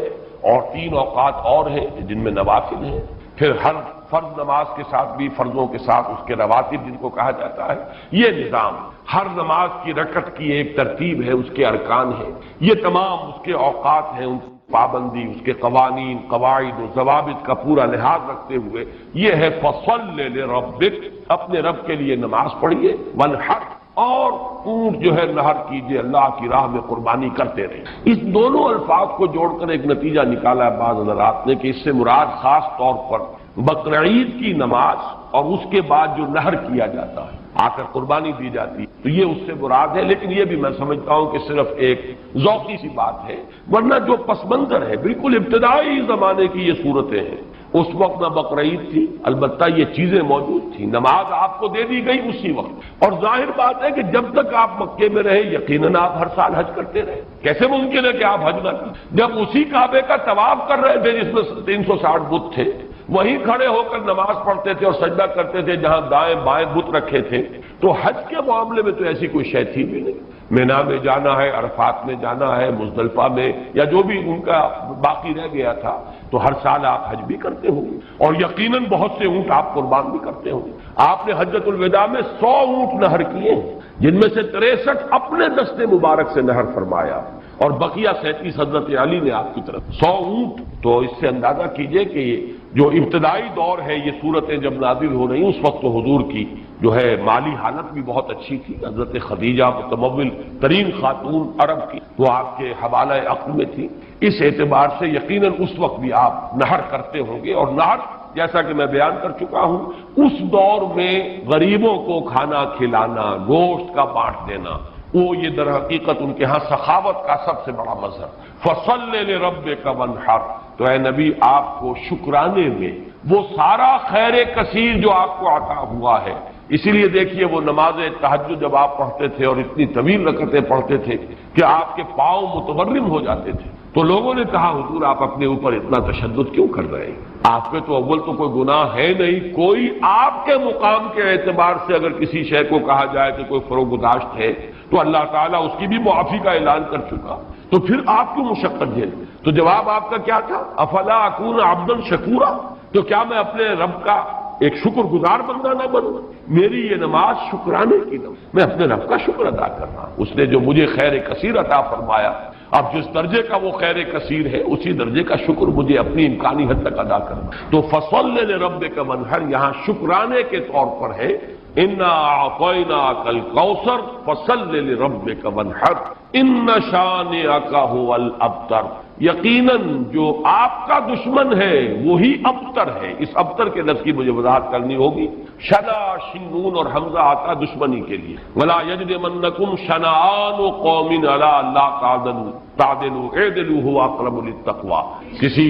اور 3 اوقات اور ہیں جن میں نوافل ہیں. پھر ہر فرض نماز کے ساتھ بھی فرضوں کے ساتھ اس کے رواتب جن کو کہا جاتا ہے. یہ نظام ہر نماز کی رکعت کی ایک ترتیب ہے، اس کے ارکان ہیں، یہ تمام اس کے اوقات ہیں، ان پابندی، اس کے قوانین، قواعد و ضوابط کا پورا لحاظ رکھتے ہوئے یہ ہے فصل لربک، اپنے رب کے لیے نماز پڑھیے، وانحر، اور اونٹ جو ہے نہر کیجیے، اللہ کی راہ میں قربانی کرتے رہیں. اس دونوں الفاظ کو جوڑ کر ایک نتیجہ نکالا ہے بعض حضرات نے کہ اس سے مراد خاص طور پر بقرعید کی نماز اور اس کے بعد جو نہر کیا جاتا ہے، آ کر قربانی دی جاتی ہے، تو یہ اس سے مراد ہے. لیکن یہ بھی میں سمجھتا ہوں کہ صرف ایک ذوقی سی بات ہے، ورنہ جو پس منظر ہے بالکل ابتدائی زمانے کی یہ صورتیں ہیں. اس وقت نہ بقرعید تھی، البتہ یہ چیزیں موجود تھیں، نماز آپ کو دے دی گئی اسی وقت. اور ظاہر بات ہے کہ جب تک آپ مکے میں رہے یقیناً آپ ہر سال حج کرتے رہے. کیسے ممکن ہے کہ آپ حج نہ کریں جب اسی کعبے کا طواف کر رہے تھے جس میں 360 بت تھے، وہیں کھڑے ہو کر نماز پڑھتے تھے اور سجدہ کرتے تھے جہاں دائیں بائیں بت رکھے تھے. تو حج کے معاملے میں تو ایسی کوئی شے تھی بھی نہیں. مینا میں جانا ہے، عرفات میں جانا ہے، مزدلفہ میں، یا جو بھی ان کا باقی رہ گیا تھا، تو ہر سال آپ حج بھی کرتے ہوں گے اور یقیناً بہت سے اونٹ آپ قربان بھی کرتے ہوں گے. آپ نے حجۃ الوداع میں 100 اونٹ نہر کیے ہیں، جن میں سے 63 اپنے دستے مبارک سے نہر فرمایا اور بقیہ 37 حضرت علی نے آپ کی طرف. 100 اونٹ، تو اس سے اندازہ کیجئے کہ جو ابتدائی دور ہے یہ صورتیں جب نازل ہو رہی ہیں اس وقت تو حضور کی جو ہے مالی حالت بھی بہت اچھی تھی. حضرت خدیجہ متمول ترین خاتون عرب کی وہ آپ کے حوالہ عقل میں تھی. اس اعتبار سے یقیناً اس وقت بھی آپ نہر کرتے ہوں گے. اور نہر جیسا کہ میں بیان کر چکا ہوں اس دور میں غریبوں کو کھانا کھلانا، گوشت کا بانٹ دینا، وہ یہ در حقیقت ان کے ہاں سخاوت کا سب سے بڑا مظہر. فصل لربک وانحر، تو اے نبی آپ کو شکرانے میں وہ سارا خیر کثیر جو آپ کو عطا ہوا ہے. اسی لیے دیکھیے وہ نماز تہجد جب آپ پڑھتے تھے اور اتنی طویل رکعتیں پڑھتے تھے کہ آپ کے پاؤں متورم ہو جاتے تھے، تو لوگوں نے کہا حضور آپ اپنے اوپر اتنا تشدد کیوں کر رہے ہیں؟ آپ پہ تو اول تو کوئی گناہ ہے نہیں، کوئی آپ کے مقام کے اعتبار سے اگر کسی شے کو کہا جائے کہ کوئی فروگداشت ہے تو اللہ تعالیٰ اس کی بھی معافی کا اعلان کر چکا، تو پھر آپ کیوں مشقت جھیل؟ تو جواب آپ کا کیا تھا؟ افلا اکون عبدا شکورا، تو کیا میں اپنے رب کا ایک شکر گزار بندہ نہ بنوں؟ میری یہ نماز شکرانے کی نماز، میں اپنے رب کا شکر ادا کر رہا ہوں، اس نے جو مجھے خیر کثیر عطا فرمایا، اب جس درجے کا وہ خیر کثیر ہے اسی درجے کا شکر مجھے اپنی امکانی حد تک ادا کرنا۔ تو فصل لربک وانحر یہاں شکرانے کے طور پر ہے، انا اعطیناک الکوثر فصل لربک وانحر ان شانئک هو الابتر، یقیناً جو آپ کا دشمن ہے وہی ابتر ہے۔ اس ابتر کے لفظ کی مجھے وضاحت کرنی ہوگی۔ شنا شنون اور حمزہ آتا دشمنی کے لیے، ولا یجرمنکم شنآن قوم علی الا تعدلوا اعدلوا هو اقرب للتقوی، کسی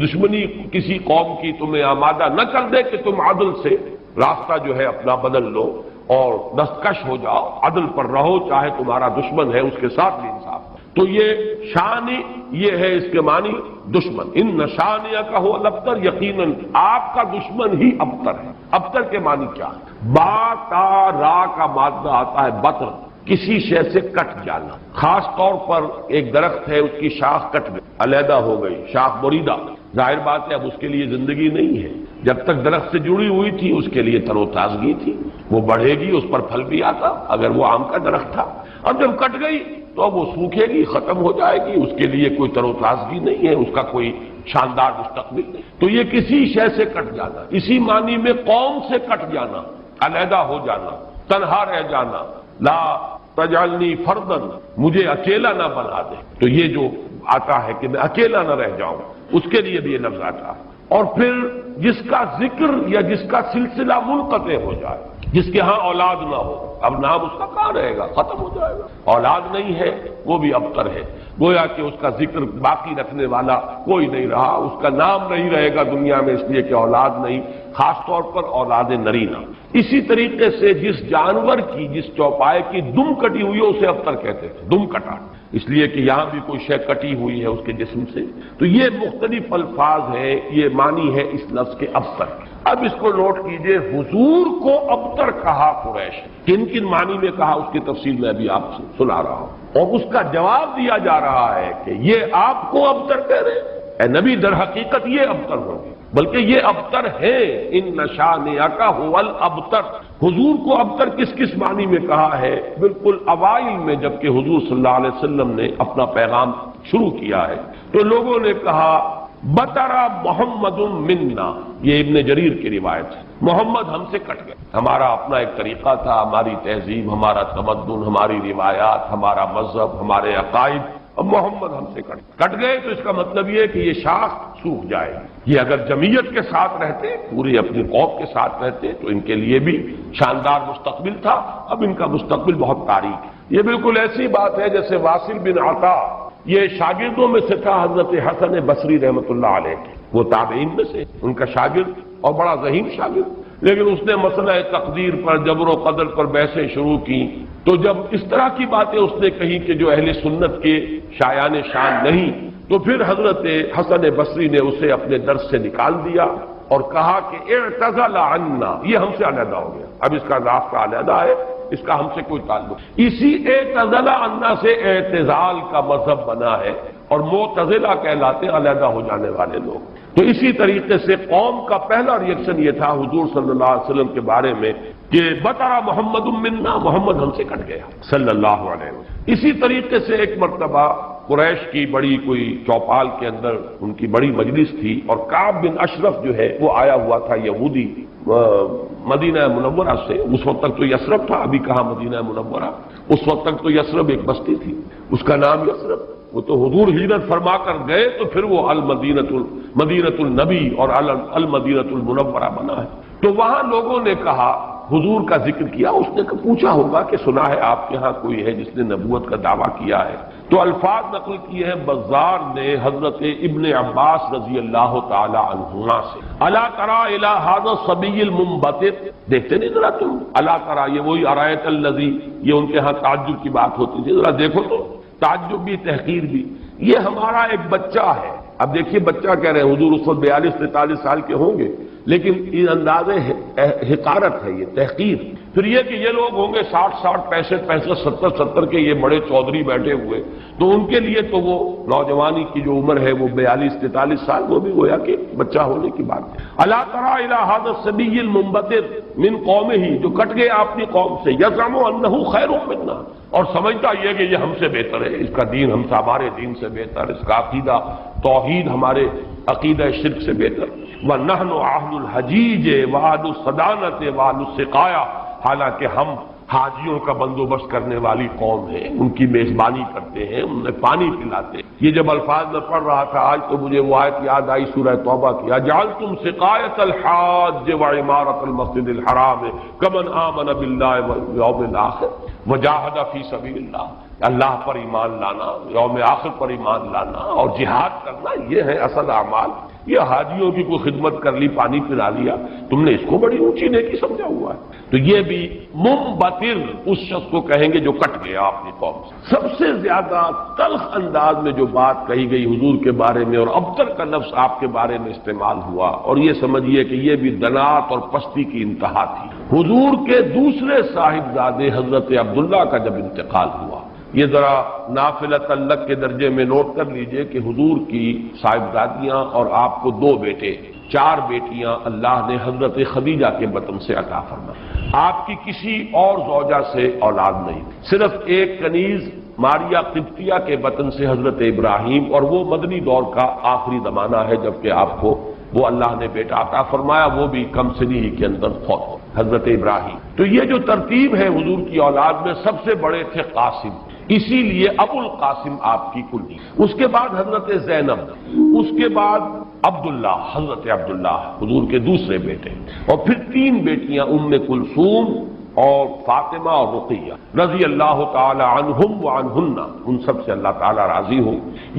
دشمنی کسی قوم کی تمہیں آمادہ نہ کر دے کہ تم عدل سے راستہ جو ہے اپنا بدل لو اور دستکش ہو جاؤ، عدل پر رہو، چاہے تمہارا دشمن ہے اس کے ساتھ بھی انصاف۔ تو یہ شان یہ ہے، اس کے معنی دشمن، ان نشانیہ کا ہو الابتر، یقیناً آپ کا دشمن ہی ابتر ہے۔ ابتر کے معنی کیا ہے؟ با تا را کا مادہ آتا ہے بطر، کسی شے سے کٹ جانا۔ خاص طور پر ایک درخت ہے، اس کی شاخ کٹ گئی، علیحدہ ہو گئی، شاخ بریدہ، ظاہر بات ہے اب اس کے لیے زندگی نہیں ہے۔ جب تک درخت سے جڑی ہوئی تھی اس کے لیے تر و تازگی تھی، وہ بڑھے گی، اس پر پھل بھی آتا اگر وہ آم کا درخت تھا۔ اب جب کٹ گئی تو اب وہ سوکھے گی، ختم ہو جائے گی، اس کے لیے کوئی تر و تازگی نہیں ہے، اس کا کوئی شاندار مستقبل نہیں۔ تو یہ کسی شے سے کٹ جانا، اسی معنی میں قوم سے کٹ جانا، علیحدہ ہو جانا، تنہا رہ جانا، لا تجعلنی فردن، مجھے اکیلا نہ بنا دے۔ تو یہ جو آتا ہے کہ میں اکیلا نہ رہ جاؤں، اس کے لیے بھی یہ لفظ آتا ہے۔ اور پھر جس کا ذکر یا جس کا سلسلہ منقطع ہو جائے، جس کے ہاں اولاد نہ ہو، اب نام اس کا کہاں رہے گا، ختم ہو جائے گا، اولاد نہیں ہے وہ بھی ابتر ہے، گویا کہ اس کا ذکر باقی رکھنے والا کوئی نہیں رہا، اس کا نام نہیں رہے گا دنیا میں، اس لیے کہ اولاد نہیں، خاص طور پر اولاد نرینہ۔ اسی طریقے سے جس جانور کی، جس چوپائے کی دم کٹی ہوئی ہے اسے ابتر کہتے تھے، دم کٹا، اس لیے کہ یہاں بھی کوئی شے کٹی ہوئی ہے اس کے جسم سے۔ تو یہ مختلف الفاظ ہیں، یہ معنی ہے اس لفظ کے ابتر۔ اب اس کو نوٹ کیجئے، حضور کو ابتر کہا قریش، کن کن معنی میں کہا اس کی تفصیل میں ابھی آپ سے سنا رہا ہوں، اور اس کا جواب دیا جا رہا ہے کہ یہ آپ کو ابتر کہہ رہے ہیں، اے نبی در حقیقت یہ ابتر ہوں گے، بلکہ یہ ابتر ہے، ان شانئک هو الابتر۔ حضور کو ابتر کس کس معنی میں کہا ہے؟ بالکل اوائل میں جبکہ حضور صلی اللہ علیہ وسلم نے اپنا پیغام شروع کیا ہے تو لوگوں نے کہا بطرا محمد منا، یہ ابن جریر کی روایت ہے، محمد ہم سے کٹ گئے، ہمارا اپنا ایک طریقہ تھا، ہماری تہذیب، ہمارا تمدن، ہماری روایات، ہمارا مذہب، ہمارے عقائد، اب محمد ہم سے کٹ گئے۔ تو اس کا مطلب یہ ہے کہ یہ شاخ سوکھ جائے، یہ اگر جمعیت کے ساتھ رہتے، پوری اپنی قوم کے ساتھ رہتے تو ان کے لیے بھی شاندار مستقبل تھا، اب ان کا مستقبل بہت تاریک ہے۔ یہ بالکل ایسی بات ہے جیسے واصل بن عطا، یہ شاگردوں میں سے تھا حضرت حسن بصری رحمۃ اللہ علیہ کے، وہ تابعین میں سے ان کا شاگرد اور بڑا ذہین شاگرد، لیکن اس نے مسئلہ تقدیر پر، جبر و قدر پر بحثیں شروع کی، تو جب اس طرح کی باتیں اس نے کہی کہ جو اہل سنت کے شایان شان نہیں، تو پھر حضرت حسن بصری نے اسے اپنے درس سے نکال دیا اور کہا کہ اعتزل عنا، یہ ہم سے علیحدہ ہو گیا، اب اس کا راستہ علیحدہ ہے، اس کا ہم سے کوئی تعلق۔ اسی اعتزل عنا سے اعتزال کا مذہب بنا ہے، اور معتزلہ کہلاتے علیحدہ ہو جانے والے لوگ۔ تو اسی طریقے سے قوم کا پہلا ریئیکشن یہ تھا حضور صلی اللہ علیہ وسلم کے بارے میں کہ بطرا محمد منا، محمد ہم سے کٹ گیا صلی اللہ علیہ وسلم۔ اسی طریقے سے ایک مرتبہ قریش کی بڑی کوئی چوپال کے اندر ان کی بڑی مجلس تھی، اور کعب بن اشرف جو ہے وہ آیا ہوا تھا، یہودی، مدینہ منورہ سے، اس وقت تک تو یثرب تھا، ابھی کہاں مدینہ منورہ، اس وقت تک تو یثرب ایک بستی تھی، اس کا نام یثرب، وہ تو حضور ہجرت فرما کر گئے تو پھر وہ مدینۃ النبی اور المدینۃ المنورہ بنا ہے۔ تو وہاں لوگوں نے کہا، حضور کا ذکر کیا، اس نے پوچھا ہوگا کہ سنا ہے آپ کے ہاں کوئی ہے جس نے نبوت کا دعویٰ کیا ہے، تو الفاظ نقل کیے ہیں بزار نے حضرت ابن عباس رضی اللہ تعالی عنہما سے، الا تری الی ھذا الصبی المنبتر، دیکھتے نہیں ذرا تم، الا تری، یہ وہی ارایت الذی، یہ ان کے ہاں تعجب کی بات ہوتی تھی، ذرا دیکھو تو، تعجب بھی تحقیر بھی، یہ ہمارا ایک بچہ ہے۔ اب دیکھیے بچہ کہہ رہے ہیں، حضور اس وقت 42-43 سال کے ہوں گے، لیکن یہ انداز حقارت ہے، یہ تحقیر۔ پھر یہ کہ یہ لوگ ہوں گے 60 65 65 70 کے یہ بڑے چودھری بیٹھے ہوئے، تو ان کے لیے تو وہ نوجوانی کی جو عمر ہے وہ 42 43 سال، وہ بھی گویا کہ بچہ ہونے کی بات ہے۔ الا تری الی ھذا الصبی المنبتر من قومہ، جو کٹ گیا اپنی قوم سے، یزعم انہ خیر منا، اور سمجھتا یہ کہ یہ ہم سے بہتر ہے، اس کا دین ہم سے، ہمارے دین سے بہتر، اس کا عقیدہ توحید ہمارے عقیدہ شرک سے بہتر۔ وَنَحْنُ أَهْلُ الْحَجِيجِ وَأَهْلُ الصَّدَانَةِ وَأَهْلُ السِّقَایَةِ، حالانکہ ہم حاجیوں کا بندوبست کرنے والی قوم ہے، ان کی میزبانی کرتے ہیں، انہیں پانی پلاتے ہیں۔ یہ جب الفاظ میں پڑھ رہا تھا آج تو مجھے وہ آیت یاد آئی سورہ توبہ کی، اجعلتم سقایۃ الحاج وعمارۃ المسجد الحرام کمن آمن باللہ والیوم الآخر وجاہد فی سبیل اللہ۔ اللہ پر ایمان لانا، یوم آخر پر ایمان لانا اور جہاد کرنا، یہ ہے اصل اعمال۔ یہ حاجیوں کی کوئی خدمت کر لی، پانی پلا لیا، تم نے اس کو بڑی اونچی نیکی سمجھا ہوا ہے۔ تو یہ بھی منبتر اس شخص کو کہیں گے جو کٹ گیا اپنی قوم سے۔ سب سے زیادہ تلخ انداز میں جو بات کہی گئی حضور کے بارے میں، اور ابتر کا لفظ آپ کے بارے میں استعمال ہوا، اور یہ سمجھیے کہ یہ بھی دنات اور پستی کی انتہا تھی۔ حضور کے دوسرے صاحبزادے حضرت عبداللہ کا جب انتقال ہوا، یہ ذرا نافلہ تعلق کے درجے میں نوٹ کر لیجئے کہ حضور کی صاحبزادیاں اور آپ کو 2 بیٹے، 4 بیٹیاں اللہ نے حضرت خدیجہ کے بطن سے عطا فرمائی۔ آپ کی کسی اور زوجہ سے اولاد نہیں، صرف ایک کنیز ماریا قبطیہ کے بطن سے حضرت ابراہیم، اور وہ مدنی دور کا آخری زمانہ ہے جبکہ آپ کو وہ اللہ نے بیٹا عطا فرمایا، وہ بھی کم سنی ہی کے اندر فوت ہو، حضرت ابراہیم۔ تو یہ جو ترتیب ہے حضور کی اولاد میں، سب سے بڑے تھے قاسم، اسی لیے ابو القاسم آپ کی کنی، اس کے بعد حضرت زینب، اس کے بعد عبداللہ، حضرت عبداللہ حضور کے دوسرے بیٹے، اور پھر 3 بیٹیاں ام کلثوم اور فاطمہ اور رقیہ رضی اللہ تعالی عنہم وعنہن، ان سب سے اللہ تعالی راضی ہو۔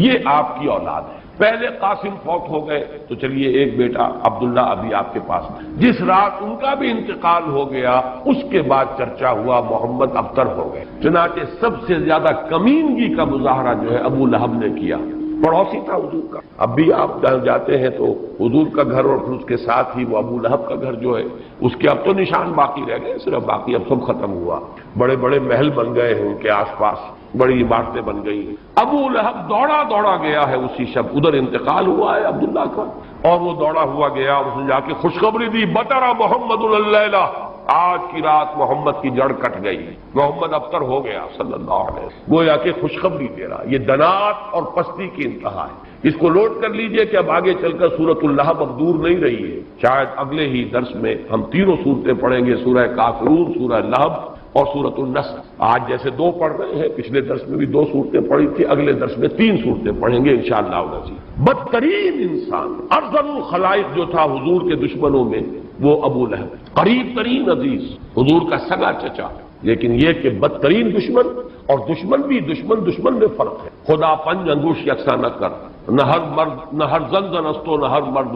یہ آپ کی اولاد ہے۔ پہلے قاسم فوت ہو گئے تو چلیے ایک بیٹا عبداللہ ابھی آپ کے پاس، جس رات ان کا بھی انتقال ہو گیا اس کے بعد چرچا ہوا محمد ابتر ہو گئے۔ چنانچہ سب سے زیادہ کمینگی کا مظاہرہ جو ہے ابو لہب نے کیا، پڑوسی تھا حضور کا۔ اب بھی آپ جاتے ہیں تو حضور کا گھر اور پھر اس کے ساتھ ہی وہ ابو لہب کا گھر جو ہے، اس کے اب تو نشان باقی رہ گئے، صرف باقی اب سب ختم ہوا، بڑے بڑے محل بن گئے ہیں ان کے آس پاس، بڑی عمارتیں بن گئی ہیں۔ ابو لہب دوڑا گیا ہے اسی شب، ادھر انتقال ہوا ہے عبداللہ کا، اور وہ دوڑا ہوا گیا، اس نے جا کے خوشخبری دی، بطر محمد اللیلہ، آج کی رات محمد کی جڑ کٹ گئی، محمد ابتر ہو گیا صلی اللہ علیہ وسلم، گویا کہ خوشخبری دے رہا۔ یہ دنات اور پستی کی انتہا ہے۔ اس کو نوٹ کر لیجئے کہ اب آگے چل کر سورۃ اللہب اب دور نہیں رہی ہے، شاید اگلے ہی درس میں ہم 3 صورتیں پڑھیں گے، سورہ کافرون، سورہ لہب اور سورۃ النصر۔ آج جیسے 2 پڑھ رہے ہیں، پچھلے درس میں بھی 2 صورتیں پڑھی تھی، اگلے درس میں 3 صورتیں پڑھیں گے انشاءاللہ العزیز۔ بدترین انسان، ارذل الخلائق جو تھا حضور کے دشمنوں میں، وہ ابو لہب، قریب ترین عزیز، حضور کا سگا چچا، لیکن یہ کہ بدترین دشمن، اور دشمن بھی دشمن میں فرق ہے۔ خدا 5 انگوش یکساں نہ کر، نہ ہر زن استو نہ ہر مرد،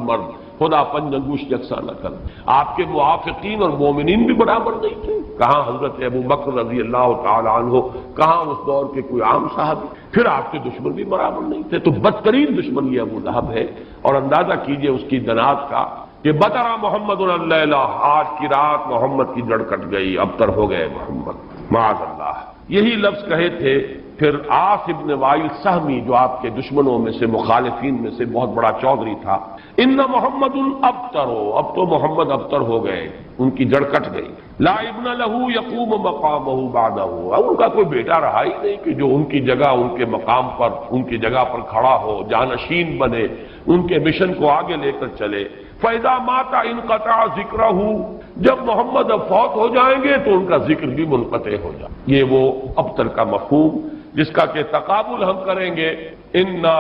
خدا 5 انگوش یکساں نہ کر۔ آپ کے موافقین اور مومنین بھی برابر نہیں تھے، کہاں حضرت ابو بکر رضی اللہ تعالی عنہ، کہاں اس دور کے کوئی عام صحابی، پھر آپ کے دشمن بھی برابر نہیں تھے۔ تو بدترین دشمن یہ ابو لہب ہے، اور اندازہ کیجئے اس کی دنات کا کہ بطرا محمد اللیلہ، آج کی رات محمد کی جڑ کٹ گئی، ابتر ہو گئے محمد، معاذ اللہ۔ یہی لفظ کہے تھے پھر عاص ابن وائل سہمی، جو آپ کے دشمنوں میں سے، مخالفین میں سے بہت بڑا چودھری تھا، ان محمد ابتر، اب تو محمد ابتر ہو گئے، ان کی جڑ کٹ گئی۔ لا ابن لہ یقوم مقامہ بعدہ، ان کا کوئی بیٹا رہا ہی نہیں کہ جو ان کی جگہ، ان کے مقام پر، ان کی جگہ پر کھڑا ہو، جانشین بنے، ان کے مشن کو آگے لے کر چلے۔ فَإِذَا مَاتَ انقطع ذِكْرَهُ، جب محمد اب فوت ہو جائیں گے تو ان کا ذکر بھی منقطع ہو جائے۔ یہ وہ ابتر کا مفہوم جس کا کہ تقابل ہم کریں گے، اِنَّا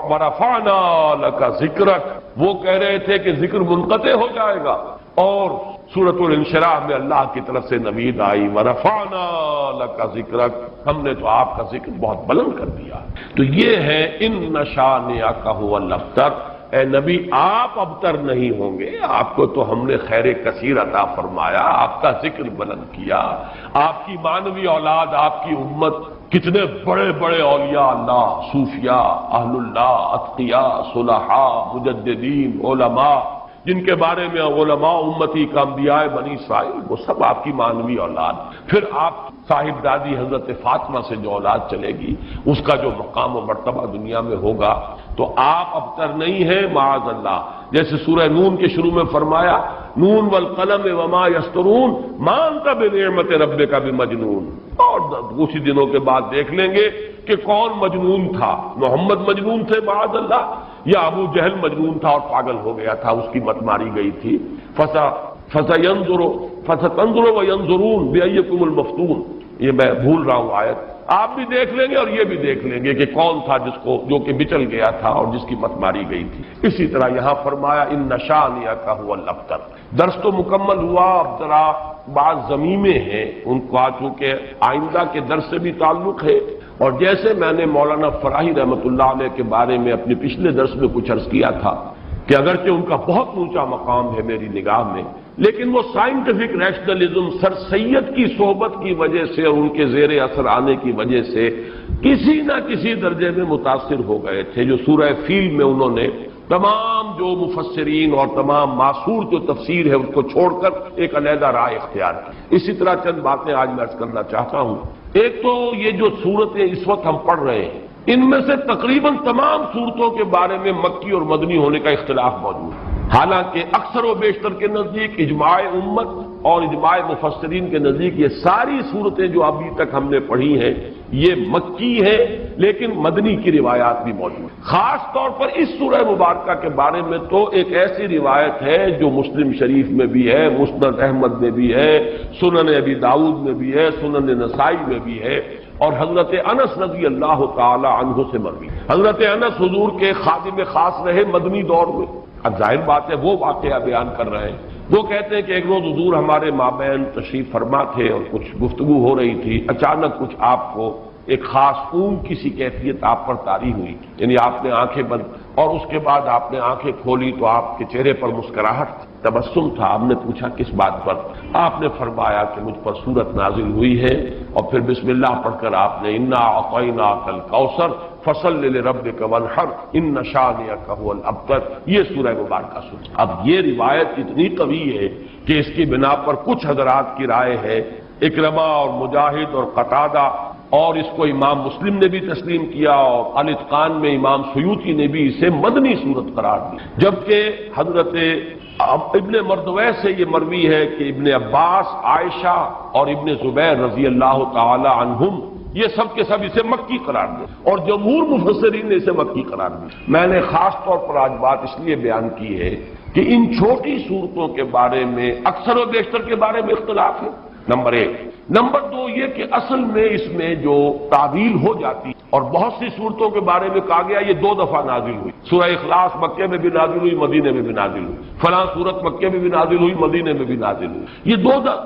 وَرَفَعْنَا لَكَ ذِكْرَكَ، وہ کہہ رہے تھے کہ ذکر منقطع ہو جائے گا، اور سورۃ الانشراح میں اللہ کی طرف سے نوید آئی، وَرَفَعْنَا لَكَ ذِكْرَكَ، ہم نے تو آپ کا ذکر بہت بلند کر دیا۔ تو یہ ہے اِنَّ شَانِئَكَ هُوَ الْأَبْتَرُ، اے نبی آپ ابتر نہیں ہوں گے، آپ کو تو ہم نے خیر کثیر عطا فرمایا، آپ کا ذکر بلند کیا، آپ کی مانوی اولاد، آپ کی امت، کتنے بڑے بڑے اولیاء اللہ، صوفیاء، اہل اللہ، اتقیاء، صلحاء، مجددین، علماء، جن کے بارے میں علماء امتی کا انبیاء بنی اسرائیل، وہ سب آپ کی مانوی اولاد. پھر آپ صاحب دادی حضرت فاطمہ سے جو اولاد چلے گی اس کا جو مقام و مرتبہ دنیا میں ہوگا، تو آپ ابتر نہیں ہیں معاذ اللہ. جیسے سورہ نون کے شروع میں فرمایا نون والقلم وما یسطرون ما انت بنعمت ربک بمجنون. اور کچھ دنوں کے بعد دیکھ لیں گے کہ کون مجنون تھا. محمد مجنون تھے معاذ اللہ، یا ابو جہل مجنون تھا اور پاگل ہو گیا تھا، اس کی مت ماری گئی تھی. فَسَتَنظُرُ وَيَنظُرُونَ بِأَيِّكُمُ الْمَفْتُونُ. یہ میں بھول رہا ہوں آیت، آپ بھی دیکھ لیں گے اور یہ بھی دیکھ لیں گے کہ کون تھا جو کہ بچل گیا تھا اور جس کی مت ماری گئی تھی. اسی طرح یہاں فرمایا اِنَّ شَانِئَكَ هُوَ الْأَبْتَرُ. درس تو مکمل ہوا، اب ذرا بعض ضمیمیں ہیں ان کا چونکہ آئندہ کے درس سے بھی تعلق ہے. اور جیسے میں نے مولانا فراہی رحمۃ اللہ علیہ کے بارے میں اپنے پچھلے درس میں کچھ عرض کیا تھا کہ اگرچہ ان کا بہت اونچا مقام ہے میری نگاہ میں، لیکن وہ سائنٹیفک ریشنلزم سر سید کی صحبت کی وجہ سے اور ان کے زیر اثر آنے کی وجہ سے کسی نہ کسی درجے میں متاثر ہو گئے تھے، جو سورہ فیل میں انہوں نے تمام جو مفسرین اور تمام معصور جو تفسیر ہے اس کو چھوڑ کر ایک علیحدہ رائے اختیار کی. اسی طرح چند باتیں آج میں عرض کرنا چاہتا ہوں. ایک تو یہ جو صورتیں اس وقت ہم پڑھ رہے ہیں، ان میں سے تقریباً تمام صورتوں کے بارے میں مکی اور مدنی ہونے کا اختلاف موجود ہے. حالانکہ اکثر و بیشتر کے نزدیک اجماع امت اور اجماع مفسرین کے نزدیک یہ ساری صورتیں جو ابھی تک ہم نے پڑھی ہیں یہ مکی ہیں، لیکن مدنی کی روایات بھی موجود ہیں. خاص طور پر اس سورہ مبارکہ کے بارے میں تو ایک ایسی روایت ہے جو مسلم شریف میں بھی ہے، مسند احمد میں بھی ہے، سنن ابی داؤد میں بھی ہے، سنن نسائی میں بھی ہے، اور حضرت انس رضی اللہ تعالی عنہ سے مروی. حضرت انس حضور کے خادم خاص رہے مدنی دور میں. اب ظاہر بات ہے وہ واقعہ بیان کر رہے ہیں. وہ کہتے ہیں کہ ایک روز حضور ہمارے مابین تشریف فرما تھے اور کچھ گفتگو ہو رہی تھی، اچانک کچھ آپ کو ایک خاص اونگ کی سی کیفیت آپ پر طاری ہوئی، یعنی آپ نے آنکھیں بند اور اس کے بعد آپ نے آنکھیں کھولی تو آپ کے چہرے پر مسکراہٹ تبسم تھا. ہم نے پوچھا کس بات پر؟ آپ نے فرمایا کہ مجھ پر سورت نازل ہوئی ہے، اور پھر بسم اللہ پڑھ کر آپ نے انا اعطیناک الکوثر فصل لربک وانحر ان شانئک هو الابتر یہ سورہ مبارکہ سنی. اب یہ روایت اتنی قوی ہے کہ اس کی بنا پر کچھ حضرات کی رائے ہے، اکرمہ اور مجاہد اور قتادہ، اور اس کو امام مسلم نے بھی تسلیم کیا اور الاتقان میں امام سیوطی نے بھی اسے مدنی صورت قرار دی. جبکہ حضرت ابن مردویہ سے یہ مروی ہے کہ ابن عباس، عائشہ اور ابن زبیر رضی اللہ تعالی عنہم یہ سب کے سب اسے مکی قرار دے، اور جمہور مفسرین نے اسے مکی قرار دی. میں نے خاص طور پر آج بات اس لیے بیان کی ہے کہ ان چھوٹی صورتوں کے بارے میں اکثر و بیشتر کے بارے میں اختلاف ہے، نمبر ایک. نمبر دو یہ کہ اصل میں اس میں جو تعویل ہو جاتی اور بہت سی صورتوں کے بارے میں کہا گیا یہ 2 دفعہ نازل ہوئی. سورہ اخلاص مکے میں بھی نازل ہوئی، مدینے میں بھی نازل ہوئی. فلاں سورت مکے میں بھی نازل ہوئی، مدینے میں بھی نازل ہوئی. یہ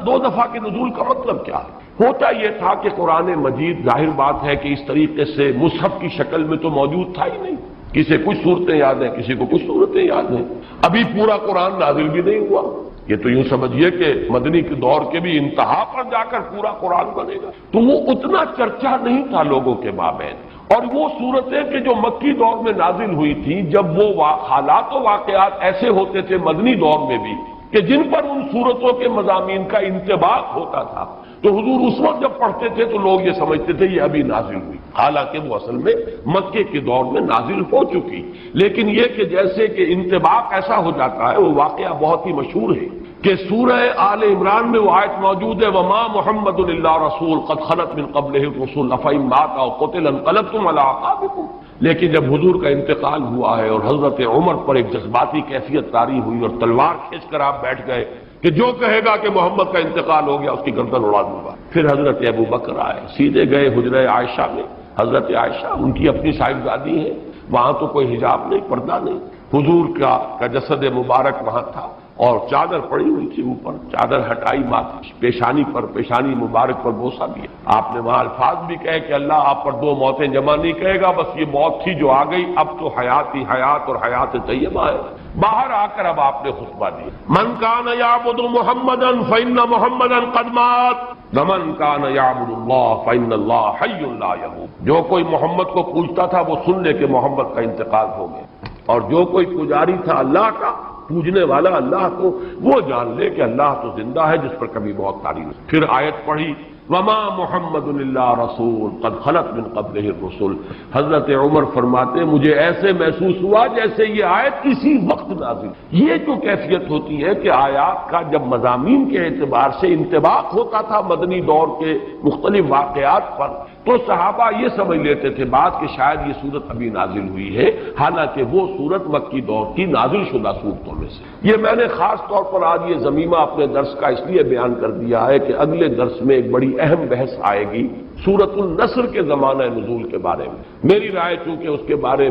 دو دفعہ کے نزول کا مطلب کیا ہے؟ ہوتا یہ تھا کہ قرآن مجید ظاہر بات ہے کہ اس طریقے سے مصحف کی شکل میں تو موجود تھا ہی نہیں. کسی کچھ صورتیں یاد ہیں، کسی کو کچھ صورتیں یاد ہیں. ابھی پورا قرآن نازل بھی نہیں ہوا. یہ تو یوں سمجھیے کہ مدنی کے دور کے بھی انتہا پر جا کر پورا قرآن بنے گا. تو وہ اتنا چرچا نہیں تھا لوگوں کے مابین. اور وہ صورتیں کہ جو مکی دور میں نازل ہوئی تھی، جب وہ حالات و واقعات ایسے ہوتے تھے مدنی دور میں بھی کہ جن پر ان صورتوں کے مضامین کا انطباق ہوتا تھا، تو حضور اس وقت جب پڑھتے تھے تو لوگ یہ سمجھتے تھے یہ ابھی نازل ہوئی، حالانکہ وہ اصل میں مکے کے دور میں نازل ہو چکی. لیکن یہ کہ جیسے کہ انطباق ایسا ہو جاتا ہے، وہ واقعہ بہت ہی مشہور ہے کہ سورہ آل عمران میں وہ آیت موجود ہے وَمَا مُحَمَّدٌ إِلَّا رَسُولٌ قَدْ خَلَتْ مِن قَبْلِهِ الرُّسُلُ أَفَإِن مَاتَ أَوْ قُتِلَ انقلبتم عَلَىٰ أَعْقَابِكُمْ. لیکن جب حضور کا انتقال ہوا ہے اور حضرت عمر پر ایک جذباتی کیفیت طاری ہوئی اور تلوار کھینچ کر آپ بیٹھ گئے کہ جو کہے گا کہ محمد کا انتقال ہو گیا اس کی گردن اڑا دوں گا. پھر حضرت ابو بکر آئے، سیدھے گئے حجرہ عائشہ میں. حضرت عائشہ ان کی اپنی صاحبزادی ہے، وہاں تو کوئی حجاب نہیں، پردہ نہیں. حضور کا جسد مبارک وہاں تھا اور چادر پڑی ہوئی تھی اوپر. چادر ہٹائی، ماتھی پیشانی مبارک پر بوسہ دیا. آپ نے وہاں الفاظ بھی کہے کہ اللہ آپ پر 2 موتیں جمع نہیں کہے گا، بس یہ موت تھی جو آ گئی، اب تو حیات ہی حیات اور حیات طیبہ ہے. باہر آ کر اب آپ نے خطبہ دیا من کان یعبد محمدا فإن محمدا قد مات ومن کان یعبد اللہ فإن اللہ حی لا یموت. جو کوئی محمد کو پوجتا تھا وہ سن لے کہ محمد کا انتقال ہو گیا، اور جو کوئی پجاری تھا اللہ کا پوجنے والا اللہ کو وہ جان لے کہ اللہ تو زندہ ہے جس پر کبھی موت طاری نہیں۔ پھر آیت پڑھی وما محمد الا رسول قد خلت من قبلہ الرسل۔ حضرت عمر فرماتے ہیں مجھے ایسے محسوس ہوا جیسے یہ آیت اسی وقت نازل۔ یہ جو کیفیت ہوتی ہے کہ آیات کا جب مضامین کے اعتبار سے انطباق ہوتا تھا مدنی دور کے مختلف واقعات پر، تو صحابہ یہ سمجھ لیتے تھے بات کہ شاید یہ صورت ابھی نازل ہوئی ہے، حالانکہ وہ صورت مکی دور کی نازل شدہ صورتوں میں سے۔ یہ میں نے خاص طور پر آج یہ ضمیمہ اپنے درس کا اس لیے بیان کر دیا ہے کہ اگلے درس میں ایک بڑی اہم بحث آئے گی سورۃ النصر کے زمانہ نزول کے بارے میں۔ میری رائے چونکہ اس کے بارے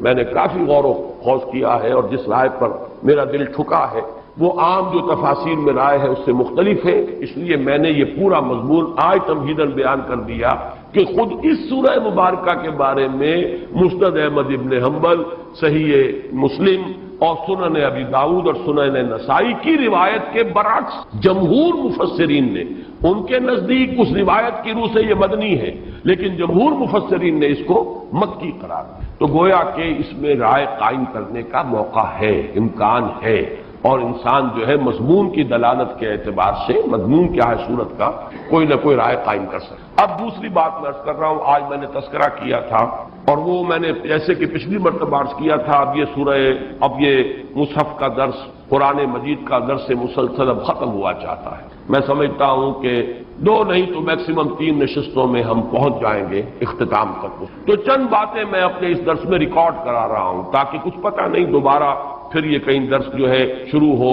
میں نے کافی غور و خوض کیا ہے اور جس رائے پر میرا دل ٹھکا ہے وہ عام جو تفاسیر میں رائے ہے اس سے مختلف ہے، اس لیے میں نے یہ پورا مضمون آج تمہیداً بیان کر دیا کہ خود اس سورہ مبارکہ کے بارے میں مسند احمد ابن حنبل، صحیح مسلم اور سنن ابی داؤد اور سنن نسائی کی روایت کے برعکس جمہور مفسرین نے، ان کے نزدیک اس روایت کی روح سے یہ مدنی ہے لیکن جمہور مفسرین نے اس کو مکی قرار دیا۔ تو گویا کہ اس میں رائے قائم کرنے کا موقع ہے، امکان ہے، اور انسان جو ہے مضمون کی دلالت کے اعتبار سے مضمون کیا ہے صورت کا کوئی نہ کوئی رائے قائم کر سکتا۔ اب دوسری بات میں عرض کر رہا ہوں، آج میں نے تذکرہ کیا تھا اور وہ میں نے جیسے کہ پچھلی مرتبہ عرض کیا تھا، اب یہ مصحف کا درس، قرآن مجید کا درس مسلسل اب ختم ہوا چاہتا ہے۔ میں سمجھتا ہوں کہ 2 نہیں تو میکسیمم 3 نشستوں میں ہم پہنچ جائیں گے اختتام تک۔ تو چند باتیں میں اپنے اس درس میں ریکارڈ کرا رہا ہوں تاکہ کچھ پتہ نہیں دوبارہ پھر یہ کہیں درس جو ہے شروع ہو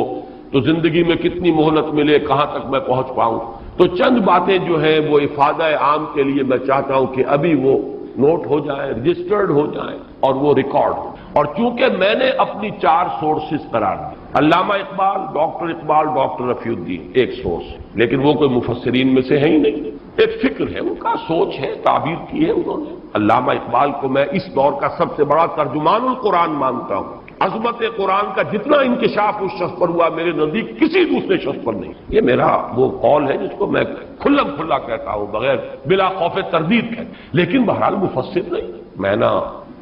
تو زندگی میں کتنی مہلت ملے، کہاں تک میں پہنچ پاؤں۔ تو چند باتیں جو ہیں وہ افادہ عام کے لیے میں چاہتا ہوں کہ ابھی وہ نوٹ ہو جائیں، رجسٹرڈ ہو جائیں اور وہ ریکارڈ ہو۔ اور چونکہ میں نے اپنی 4 سورسز قرار دی، علامہ اقبال، ڈاکٹر رفیع الدین ایک سورس، لیکن وہ کوئی مفسرین میں سے ہے ہی نہیں، ایک فکر ہے ان کا، سوچ ہے، تعبیر کی ہے انہوں نے۔ علامہ اقبال کو میں اس دور کا سب سے بڑا ترجمان القرآن مانتا ہوں۔ عظمت قرآن کا جتنا انکشاف اس شخص پر ہوا میرے نزدیک کسی دوسرے شخص پر نہیں۔ یہ میرا وہ قول ہے جس کو میں کھلم کھلا کہتا ہوں، بغیر بلا خوف تردید ہے، لیکن بہرحال مفسر نہیں، میں نہ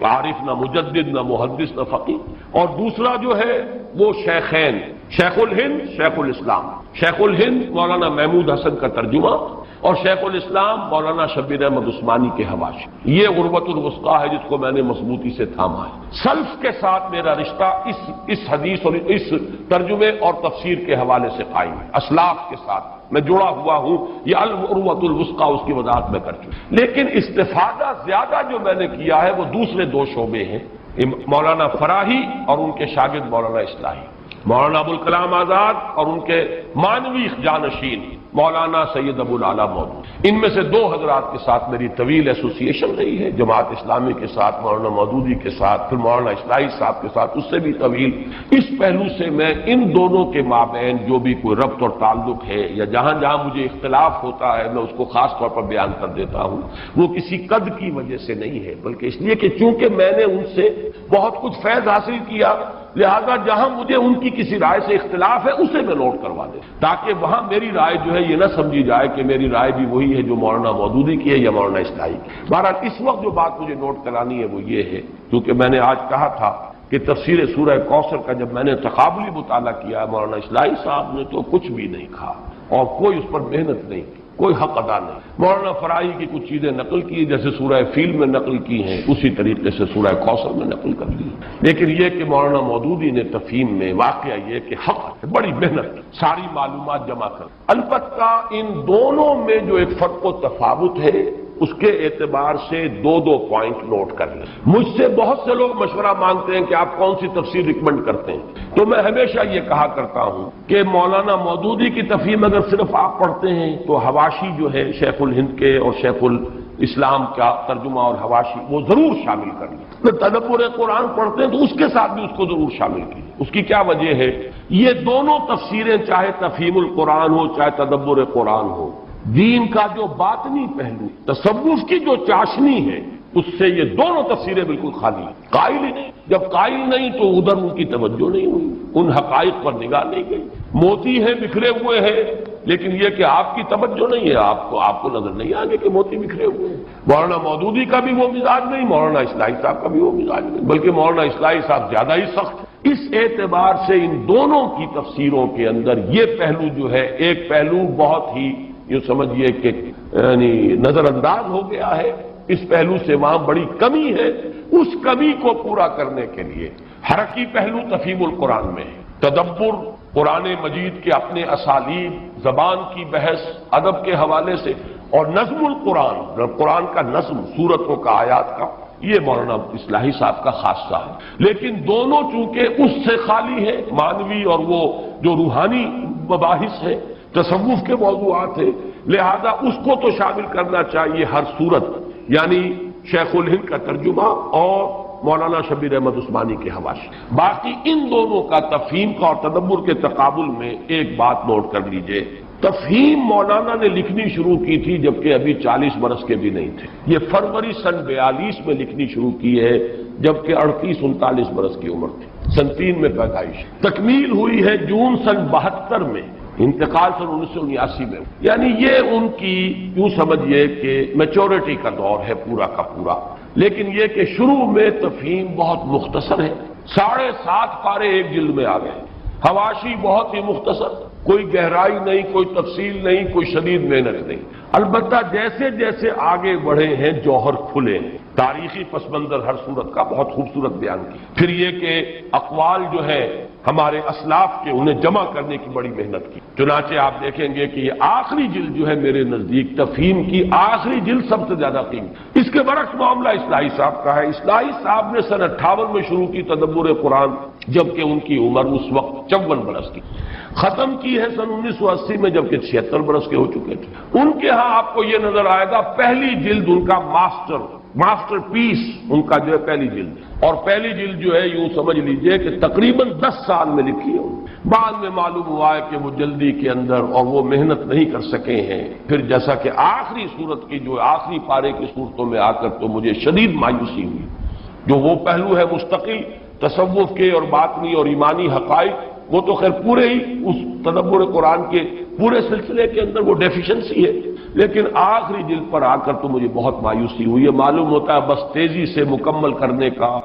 عارف، نہ مجدد، نہ محدث، نہ فقیہ۔ اور دوسرا جو ہے وہ شیخین، شیخ الہند، شیخ الاسلام۔ شیخ الہند مولانا محمود حسن کا ترجمہ اور شیخ الاسلام مولانا شبیر احمد عثمانی کے حواشی۔ یہ غربت الوسطیٰ ہے جس کو میں نے مضبوطی سے تھاما ہے۔ سلف کے ساتھ میرا رشتہ اس حدیث اور اس ترجمے اور تفسیر کے حوالے سے قائم ہے، اسلاف کے ساتھ میں جڑا ہوا ہوں، یہ الغربت الوسطیٰ اس کی وضاحت میں کر چکا۔ لیکن استفادہ زیادہ جو میں نے کیا ہے وہ دوسرے 2 شعبے ہیں، مولانا فراہی اور ان کے شاگرد مولانا اصلاحی، مولانا ابوالکلام آزاد اور ان کے مانوی جانشین مولانا سید ابو العلا مودود۔ ان میں سے 2 حضرات کے ساتھ میری طویل ایسوسیشن رہی ہے، جماعت اسلامی کے ساتھ مولانا مودودی کے ساتھ، پھر مولانا اصلاحی صاحب کے ساتھ اس سے بھی طویل۔ اس پہلو سے میں ان دونوں کے مابین جو بھی کوئی ربط اور تعلق ہے یا جہاں جہاں مجھے اختلاف ہوتا ہے میں اس کو خاص طور پر بیان کر دیتا ہوں، وہ کسی قد کی وجہ سے نہیں ہے بلکہ اس لیے کہ چونکہ میں نے ان سے بہت کچھ فیض حاصل کیا، لہذا جہاں مجھے ان کی کسی رائے سے اختلاف ہے اسے میں نوٹ کروا دیں تاکہ وہاں میری رائے جو ہے یہ نہ سمجھی جائے کہ میری رائے بھی وہی ہے جو مولانا مودودی کی ہے یا مولانا اصلاحی کی۔ بہرحال اس وقت جو بات مجھے نوٹ کرانی ہے وہ یہ ہے، کیونکہ میں نے آج کہا تھا کہ تفسیر سورہ کوثر کا جب میں نے تقابلی مطالعہ کیا مولانا اصلاحی صاحب نے تو کچھ بھی نہیں کہا اور کوئی اس پر محنت نہیں کی، کوئی حق ادا نہیں۔ مولانا فراہی کی کچھ چیزیں نقل کی جیسے سورہ فیل میں نقل کی ہیں اسی طریقے سے سورہ کوثر میں نقل کر دی، لیکن یہ کہ مولانا مودودی نے تفہیم میں واقعہ یہ کہ حق ہے، بڑی محنت ساری معلومات جمع کر۔ البتہ ان دونوں میں جو ایک فرق و تفاوت ہے اس کے اعتبار سے 2 پوائنٹ نوٹ کر لیں۔ مجھ سے بہت سے لوگ مشورہ مانگتے ہیں کہ آپ کون سی تفسیر ریکمینڈ کرتے ہیں، تو میں ہمیشہ یہ کہا کرتا ہوں کہ مولانا مودودی کی تفہیم اگر صرف آپ پڑھتے ہیں تو حواشی جو ہے شیخ الہند کے اور شیخ الاسلام کا ترجمہ اور حواشی وہ ضرور شامل کر لیں۔ تدبر قرآن پڑھتے ہیں تو اس کے ساتھ بھی اس کو ضرور شامل کیجیے۔ اس کی کیا وجہ ہے؟ یہ دونوں تفسیریں چاہے تفہیم القرآن ہو چاہے تدبر قرآن ہو، دین کا جو باطنی پہلو، تصوف کی جو چاشنی ہے، اس سے یہ دونوں تفسیریں بالکل خالی ہیں، قائل ہی نہیں۔ جب قائل نہیں تو ادھر ان کی توجہ نہیں ہوئی، ان حقائق پر نگاہ نہیں گئی۔ موتی ہیں بکھرے ہوئے ہیں لیکن یہ کہ آپ کی توجہ نہیں ہے، آپ کو نظر نہیں آگے کہ موتی بکھرے ہوئے ہیں۔ مولانا مودودی کا بھی وہ مزاج نہیں، مولانا اصلاحی صاحب کا بھی وہ مزاج نہیں، بلکہ مولانا اصلاحی صاحب زیادہ ہی سخت، اس اعتبار سے ان دونوں کی تفسیروں کے اندر یہ پہلو جو ہے، ایک پہلو بہت ہی یوں سمجھیے کہ یعنی نظر انداز ہو گیا ہے، اس پہلو سے وہاں بڑی کمی ہے، اس کمی کو پورا کرنے کے لیے حرکی پہلو تفہیم القرآن میں ہے، تدبر قرآن مجید کے اپنے اسالیب، زبان کی بحث، ادب کے حوالے سے، اور نظم القرآن، قرآن کا نظم، سورتوں کا، آیات کا، یہ مولانا اصلاحی صاحب کا خاصہ ہے۔ لیکن دونوں چونکہ اس سے خالی ہے، مانوی اور وہ جو روحانی مباحث ہے، تصوف کے موضوعات ہیں، لہذا اس کو تو شامل کرنا چاہیے ہر صورت، یعنی شیخ الہند کا ترجمہ اور مولانا شبیر احمد عثمانی کے حواشی۔ باقی ان دونوں کا تفہیم کا اور تدبر کے تقابل میں ایک بات نوٹ کر لیجئے، تفہیم مولانا نے لکھنی شروع کی تھی جبکہ ابھی 40 برس کے بھی نہیں تھے، یہ فروری سن 42 میں لکھنی شروع کی ہے جبکہ 38-39 برس کی عمر تھی، سن 3 میں پیدائش، تکمیل ہوئی ہے جون سن 72 میں، انتقال سن 1979 میں، یعنی یہ ان کی یوں سمجھیے کہ میچورٹی کا دور ہے پورا کا پورا۔ لیکن یہ کہ شروع میں تفہیم بہت مختصر ہے، 7.5 پارے ایک جلد میں آ گئے، حواشی بہت ہی مختصر، کوئی گہرائی نہیں، کوئی تفصیل نہیں، کوئی شدید محنت نہیں۔ البتہ جیسے جیسے آگے بڑھے ہیں جوہر کھلے ہیں، تاریخی پس منظر ہر صورت کا بہت خوبصورت بیان کی، پھر یہ کہ اقوال جو ہے ہمارے اسلاف کے انہیں جمع کرنے کی بڑی محنت کی، چنانچہ آپ دیکھیں گے کہ یہ آخری جلد جو ہے میرے نزدیک تفہیم کی آخری جلد سب سے زیادہ قیمتی۔ اس کے برعکس معاملہ اصلاحی صاحب کا ہے، اصلاحی صاحب نے سن 58 میں شروع کی تدبر قرآن جبکہ ان کی عمر اس وقت 54 برس کی، ختم کی ہے سن 1980 میں جبکہ 76 برس کے ہو چکے تھے۔ ان کے ہاں آپ کو یہ نظر آئے گا پہلی جلد ان کا ماسٹر پیس ان کا جو ہے پہلی جلد، اور پہلی جلد جو ہے یوں سمجھ لیجئے کہ تقریباً 10 سال میں لکھی ہے۔ بعد میں معلوم ہوا ہے کہ وہ جلدی کے اندر اور وہ محنت نہیں کر سکے ہیں، پھر جیسا کہ آخری صورت کی جو آخری پارے کی صورتوں میں آ کر تو مجھے شدید مایوسی ہوئی، جو وہ پہلو ہے مستقل تصوف کے اور باطنی اور ایمانی حقائق، وہ تو خیر پورے ہی اس تدبر قرآن کے پورے سلسلے کے اندر وہ ڈیفیشنسی ہے، لیکن آخری جلد پر آ کر تو مجھے بہت مایوسی ہوئی ہے، معلوم ہوتا ہے بس تیزی سے مکمل کرنے کا